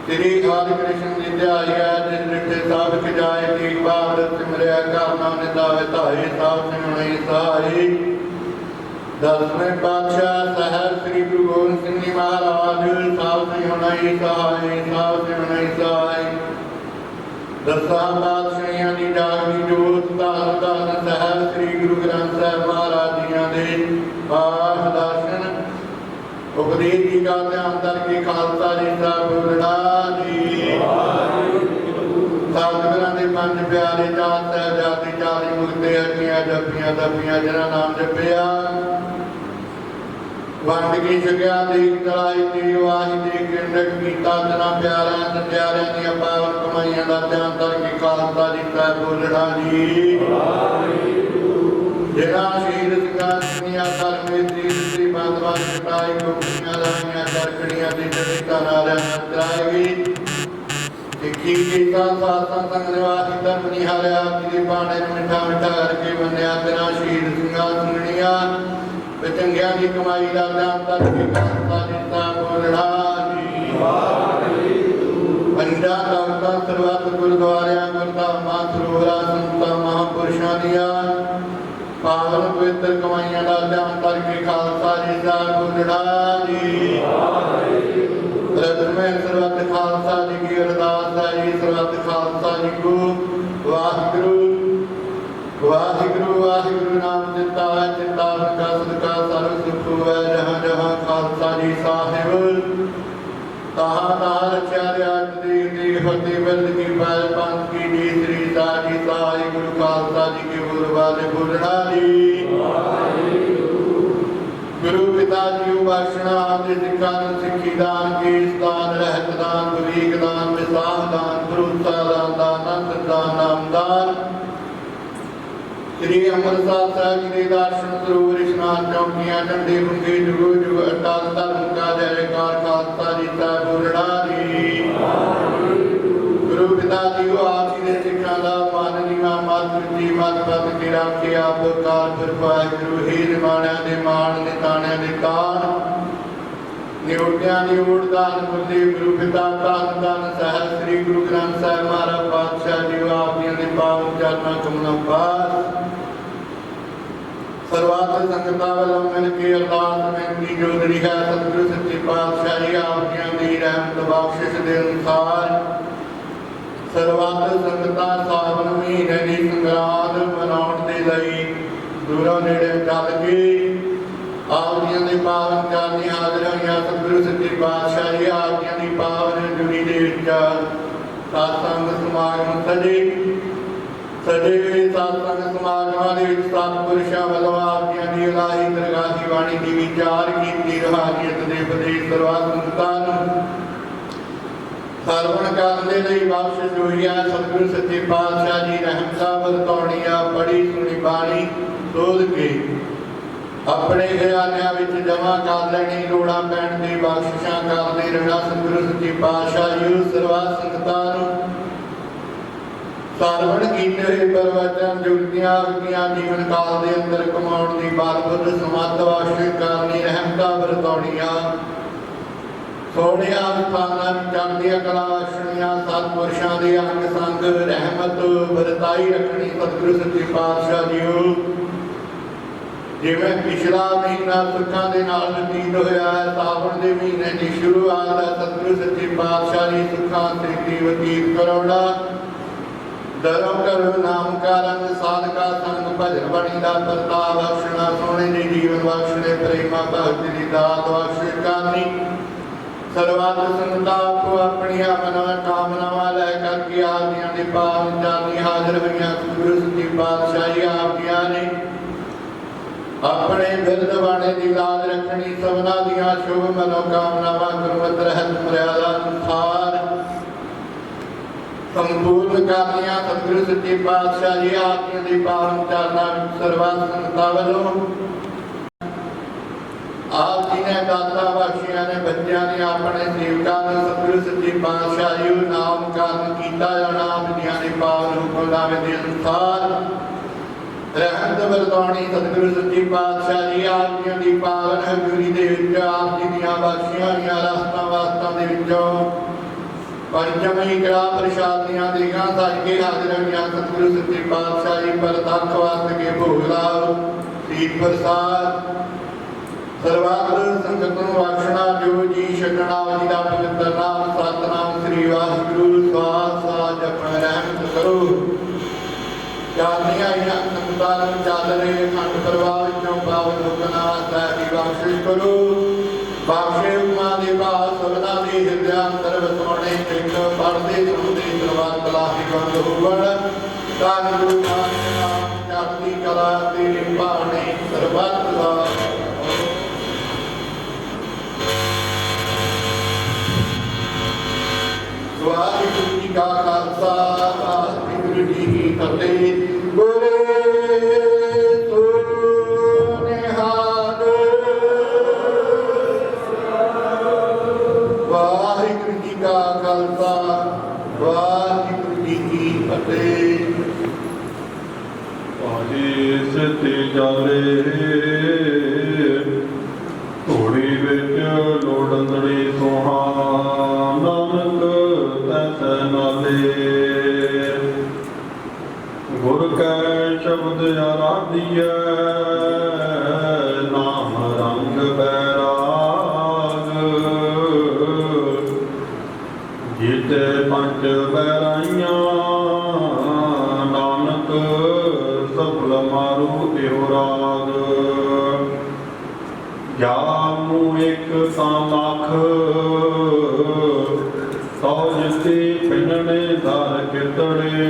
श्री हरि कृष्ण जी ध्याया जिस निठे साधक जाए ती बात सिमरिया करना नितावे ताये साव सिमरई सहाय। दसवें पातशाह साहब श्री गुरु गोबिंद सिंह जी महाराज साव सिमरई सहाय साव सिमरई सहाय। दसा पातशाहियां दी जागदी जोत धन धन साहब श्री गुरु ग्रंथ साहब महाराज जियां दे पाठ दर्शन उपदेश जी का ध्यान करके खालसा जी साहब बोलना जी। सतगुरां दे पंज प्यारे चार साहिबजादे 40 मुक्ते हटियां जपियां दपियां जिन्हां नाम जपिया वंड की छकिया देख तलाई तेग वाही दे किंडक कीता जना प्यारियां सत्यारियां दी पावन कमाइयां दा ध्यान करके खालसा जी साहब बोलना जी। जिन्हां शहीद सिंघां दुनिया धर्मेंद्री श्री बंदवान कटाई गोपियां लाइयां चरखड़ियां दी जड़ी तारारियां नचाएगी। सिक्खी कीता सातां संग निवासी धर्म निहारिया किसी बाणे नूं मिठा मिठा करके मन्निया। जिन्हां शहीद सिंघां सुननियां ते चंगियां दी कमाई दा ध्यान करके खालसा जी साहब बोलना जी। पंजां तख्तां सरबत गुरुद्वारियां गुरधामां सरੋਵਰਾਂ संतां महापुरुषां दियां पावन पवित्र कमाइयां दा ध्यान करके खालसा जी साहब बोलना जी। रसमें सरबत खालसा जी की अरदास है जी। सरबत खालसा जी को वाहिगुरु वाहिगुरु वाहिगुरु नाम चिंता है चिंता का सदका सर्व सुख है। जहाँ जहाँ खालसा जी साहिब तहाँ तहाँ रचा रियाज देख देख फतेह बंद की बैल पंथ की जी। श्री साजी साई गुरु खालसा जी के बोल वाले बोलना जी। गुरु पिता जी बख्शना आदि सिखा सिखी दान केस दान रहत दान बरीक दान विसाह दान भरोसा दान दान दान नाम दान। श्री अमरसार साहब जी के दर्शन सरोवर स्नान चौकियां झंडे बुंगे जुगो जुग अटल धर्म का जयकार खालसा जी साहब बोलना जी। गुरु पिता जी को आप जी ने सिखा का मान नीवा मत जी मत पत के राखे आप काल पुरख वाहिगुरु ही निमाणिया दे मान निताणिया दे तान निउटियां दी उड़दान बुद्धि गुरु पिता धन धन साहब श्री गुरु ग्रंथ साहब महाराज पातशाह जी आप जी ने पावन चरना कमलों पास सर्वात संगता वालों मिल के अरदास बेनती जो दरी है सतगुरु सच्चे पातशाह जी आप जी दी रहमत बख्शिश दे अनुसार सर्वात संगता सावन महीने की संगरांद मनाउण दे लई दूरों नेड़े चल के आप जी दे पावन चरनी हाजिर होइयां। सतगुरु सच्चे पातशाह जी आप जी दी पावन जुड़ी दे विच सत्संग समागम सजे सजे सत्संग समागमां दे विच सतपुरुषां वल्लों आप जी दी इलाही दरगाही बाणी दी विचार कीती रूहानीयत दे उपदेश सर्वात संगतां नूं ਸਰਵਣ ਕਰਨ ਦੇ ਲਈ ਬਖਸ਼ਿਸ਼ ਹੋਈ ਹੈ। ਸਤਿਗੁਰੂ ਸੱਚੇ ਪਾਤਸ਼ਾਹ ਜੀ ਰਹਿਮਤਾਂ ਵਰਤਾਉਣੀਆਂ ਪੜੀ ਸੁਣੀ ਬਾਣੀ ਸੋਧ ਕੇ ਆਪਣੇ ਖਜ਼ਾਨਿਆਂ ਵਿੱਚ ਜਮ੍ਹਾਂ ਕਰ ਲੈਣੀ। ਲੋੜਾਂ ਪੈਣ ਦੀ ਬਖਸ਼ਿਸ਼ਾਂ ਕਰਦੇ ਰਹਿਣਾ। ਸਤਿਗੁਰੂ ਸੱਚੇ ਪਾਤਸ਼ਾਹ ਜੀ ਸਰਬੱਤ ਸੰਗਤਾਂ ਨੂੰ ਸਰਵਣ ਕੀਤੇ ਹੋਏ ਪ੍ਰਵਚਨ ਜੁਗਤੀਆਂ ਵਰਤੀਆਂ ਜੀਵਨ ਕਾਲ ਦੇ ਅੰਦਰ ਕਮਾਉਣ ਦੀ ਬਲ ਬੁੱਧ ਸਮੱਤ ਬਖਸ਼ਿਸ਼ ਕਰਨੀ ਰਹਿਮਤਾਂ ਵਰਤਾਉਣੀਆਂ। सोनिया स्थाना चढ़दिया कला बख्शनिया सतपुरुषों के अंग संग रहमत बरताई रखनी। सतगुरु सच्चे पातशाह जीओ जिवें पिछला महीना सुखों के नाल बतीत होया है सावन के महीने की शुरुआत है। सतगुरु सच्चे पातशाह जी सुखा स्थिति बतीत करोड़ा धर्म करो नाम का रंग साधका संग भजन बणी का प्रताप बख्शना। सोने जी जीवन बख्शने प्रेमा भगत की दात बख्शिश करनी। सर्वात संगता को अपनी मनोकामनावां लेकर के आप जी के पावन चरनी हाजिर हुई। सतगुरु सच्चे पातशाह जी आप जी ने अपने बिरद बाणे की लाज रखनी। सबना दियां शुभ मनोकामनावां गुरमत रहत मर्यादा अनुसार संपूर्ण ਕਰਨੀਆਂ ਸਤਿਗੁਰੂ ਸੱਚੇ ਪਾਤਸ਼ਾਹ ਜੀ ਆਪ ਜੀ ਦੀ ਪਾਵਨ ਚਰਨਾਂ ਵਿੱਚ ਸਰਬੱਤ ਸੰਗਤਾਂ ਵੱਲੋਂ ਆਪ ਜੀ ਨੇ ਦਾਤਾ ਬਖਸ਼ੀਆਂ ਨੇ ਬੱਚਿਆਂ ਨੇ ਆਪਣੇ ਸੇਵਕਾਂ ਨੂੰ ਸਤਿਗੁਰੂ ਸੱਚੇ ਪਾਤਸ਼ਾਹ ਜੀ ਨੂੰ ਨਾਮਕਰਨ ਕੀਤਾ ਜਾਣਾ ਆਪ ਜੀਆਂ ਦੇ ਪਾਵਨ ਹੁਕਮ ਲਾਵੇ ਦੇ ਅਨੁਸਾਰ ਰਹਿਮਤ ਵਰਤਾਉਣੀ ਸਤਿਗੁਰੂ ਸੱਚੇ ਪਾਤਸ਼ਾਹ ਜੀ ਆਪ ਜੀਆਂ ਦੀ ਪਾਵਨ ਹਜ਼ੂਰੀ ਦੇ ਵਿੱਚ ਆਪ ਜੀ ਦੀਆਂ ਬਖਸ਼ੀਆਂ ਹੋਈਆਂ ਰਸਤਾਂ ਵਾਸਤਾਂ ਦੇ ਵਿੱਚੋਂ ਪੰਜਵੀਂ ਕੜਾ ਪ੍ਰਸ਼ਾਦੀਆਂ ਦੀਆਂ ਸੱਜ ਕੇ ਹਾਜ਼ਰ ਹੋਈਆਂ ਸਤਿਗੁਰੂ ਸੱਚੇ ਪਾਤਸ਼ਾਹ ਜੀ ਪ੍ਰਤੱਖ ਵਰਤ ਕੇ ਭੋਗ ਲਾਓ ਸੀਤ ਪ੍ਰਸਾਦ ਸਰਬੱਤ ਸੰਗਤ ਨੂੰ ਬਖਸ਼ਣਾ ਜੋ ਜੀ ਛਕਣਾ ਜੀ ਦਾ ਪਵਿੱਤਰ ਨਾਮ ਸਤਿਨਾਮ ਸ੍ਰੀ ਵਾਹਿਗੁਰੂ ਸਵਾਸ ਸਾਜ ਆਪਣਾ ਰਹਿਮਤ ਕਰੋ ਚਾਲੀਆਂ ਆਈਆਂ ਸੰਗਤਾਂ ਨੂੰ ਚੱਲ ਰਹੇ ਖੰਡ ਪ੍ਰਵਾਹ ਵਿੱਚੋਂ ਪਾਵਨ ਹੁਕਮਾ ਸਾਹਿਬ ਬਖਸ਼ਿਸ਼ ਕਰੋ ਬਖਸ਼ੇ ਹੁਕਮਾਂ ਦੇ ਬਾਦ ਸਭਨਾ ਦੇ ਹਿਰਦਿਆਂ ਅੰਦਰ ਵਸਾਉਣੇ ਸਿੱਖ ਪੜ੍ਹਦੇ ਸੁਣਦੇ ਸਰਬੱਤ ਲਾਹੀ ਗੰਦ ਹੋਵਣ ਧੰਨ ਗੁਰੂ ਨਾਨਕ ਚੜ੍ਹਦੀ ਕਲਾ ਤੇਰੇ ਭਾਣੇ ਸਰਬੱਤ ਦਾ ਵਾਹਿਗੁਰੂ ਜੀ ਕਾ ਖਾਲਸਾ ਵਾਹਿਗੁਰੂ ਜੀ ਕੀ ਫਤਿਹ ਬੋਲੇ ਸੋ ਨਿਹਾਲ ਵਾਹਿਗੁਰੂ ਜੀ ਕਾ ਖਾਲਸਾ ਵਾਹਿਗੁਰੂ ਜੀ ਕੀ ਫਤਿਹ ਆਹੇ ਸਤੇ ਜਾਲੇ ਧੂੜੀ ਵਿੱਚ ਲੋੜੰਦੜੀ ਸੋਹਾ ਨਾਨਕ ਤੈਸੈ ਨਾਲੇ ਗੁਰ ਕੈ ਸ਼ਬਦ ਆਰਾਧੀਐ ਨਾਮ ਰੰਗ ਬੈਰਾਗ ਜੀਤੇ ਪੰਜ ਬੈਰਾਈਆਂ ਨਾਨਕ ਸਫਲ ਮਾਰੂ ਇਹੋ ਰਾਗ ਜਾਮੂ ਇੱਕ ਤਾਂ ਲੱਖ ਸੌ ਜਿੱਤੀ ਪਿੰਨਣੇ ਧਰ ਕਿਤੜੇ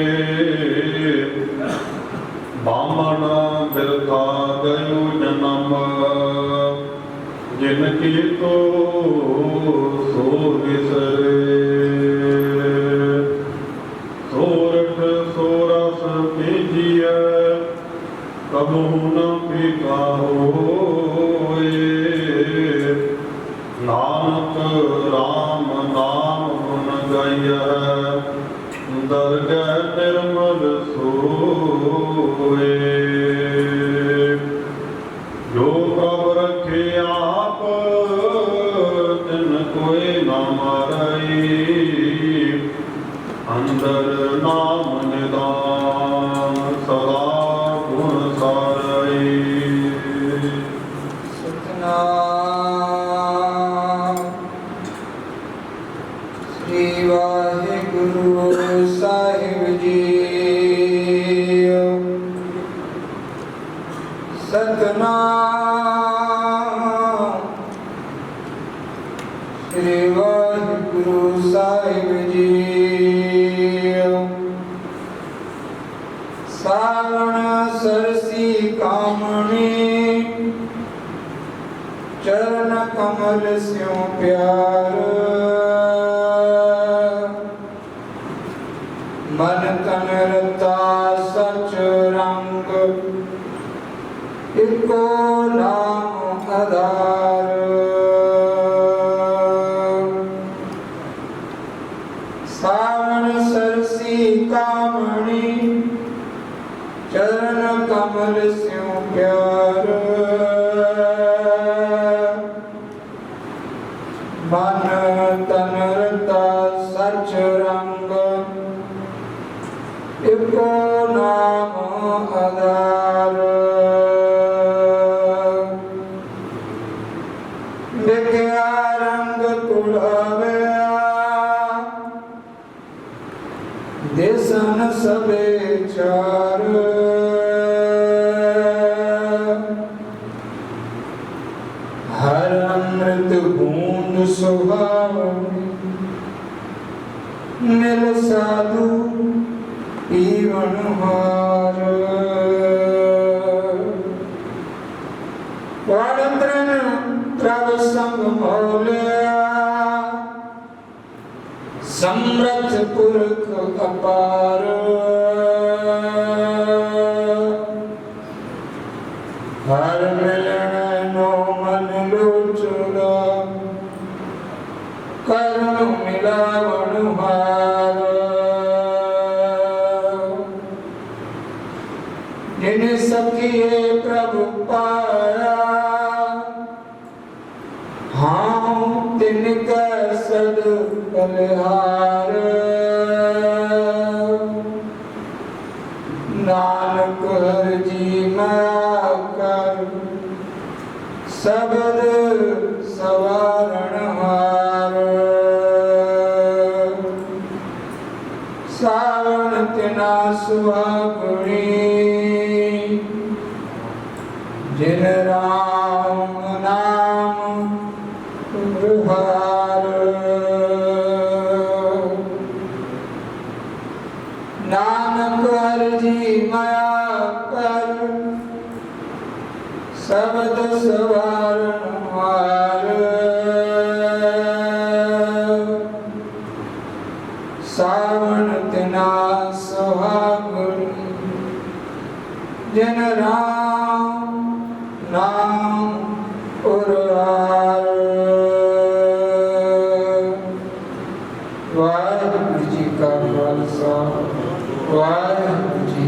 ਬਾਮਣ ਬਿਰਥਾ ਗਇਓ ਜਨਮ ਜਿਨ ਕੀ ਤੋ ਸੋ ਵਿਸਰੇ ਸੋਰਠ ਸੋਰਸ ਭੇਜੀਐ ਕਬਹੂ ਨ ਫੀਕਾ ਹੋਏ ਨਾਨਕ ਰਾਮ ਨਾਮ ਗੁਣ ਗਾਈਐ ਦਰਗਹਿ ਨਿਰਮਲ ਸੋਏ ਜੋ ਪ੍ਰਭ ਰਖੇ ਆਪ ਤਿਨ ਕੋਈ ਨਾ ਮਾਰਈ ਅੰਦਰ ਨਾਮ ਨਿਦਾਨ ਸਦਾ ਗੁਣ ਸਾਰਈ ਸ੍ਰੀ ਵਾਹਿਗੁਰੂ ਸਾਹਿਬ ਜੀ ਸਤਨਾਮ ਸ੍ਰੀ ਵਾਹਿਗੁਰੂ ਸਾਹਿਬ ਜੀ ਸਾਵਣ ਸਰਸੀ ਕਾਮਣੀ ਚਰਨ ਕਮਲ ਸਿਉ ਪਿਆਰ ਮਨ ਤਨ ਰਤਾ ਸਚ ਰੰਗ ਇਕੋ ਨਾਮ ਆਧਾਰ ਸਾਵਣ ਸਰਸੀ ਕਾਮਣੀ ਚਰਨ ਕਮਲ ਸਿਉ ਪਿਆਰ ਮਨ ਤਨ ਰਤਾ ਸਚ ਰੰਗ ਇਕੋ ਨਾਮ ਆਧਾਰ ਦੇਖਿਆ ਰੰਗ ਕੁੜਾਵਿਆ ਦੇਸਨ ਸਭੇ ਚਾਰ ਹਰ ਅੰਮ੍ਰਿਤ ਬੂੰਦ ਸੁਹਾਵਣੀ ਮਿਲ ਸਾਧੂ ਪੀਵਨ ਹਾਰ ਵਾੜੰਤਰਨ ਪ੍ਰਭ ਸੰਗ ਮੌਲਿਆ समर्थ पुरख अपार हर मिलन नो मन लोचुला करुण मिलावण हार जिन सखिए प्रभु पाया हाँ तिनका सद बलिहार नानक हर जी माया कर सबद सवारण हार सावन तिना सुहागुणी जिन राम नाम उद्धार नानक हर जी माया कर सबद सवारण हार सावन तिना सुहागुणी जिन राम नाम उद्धार वाहिगुरु जी का खालसा वाहिगुरु जी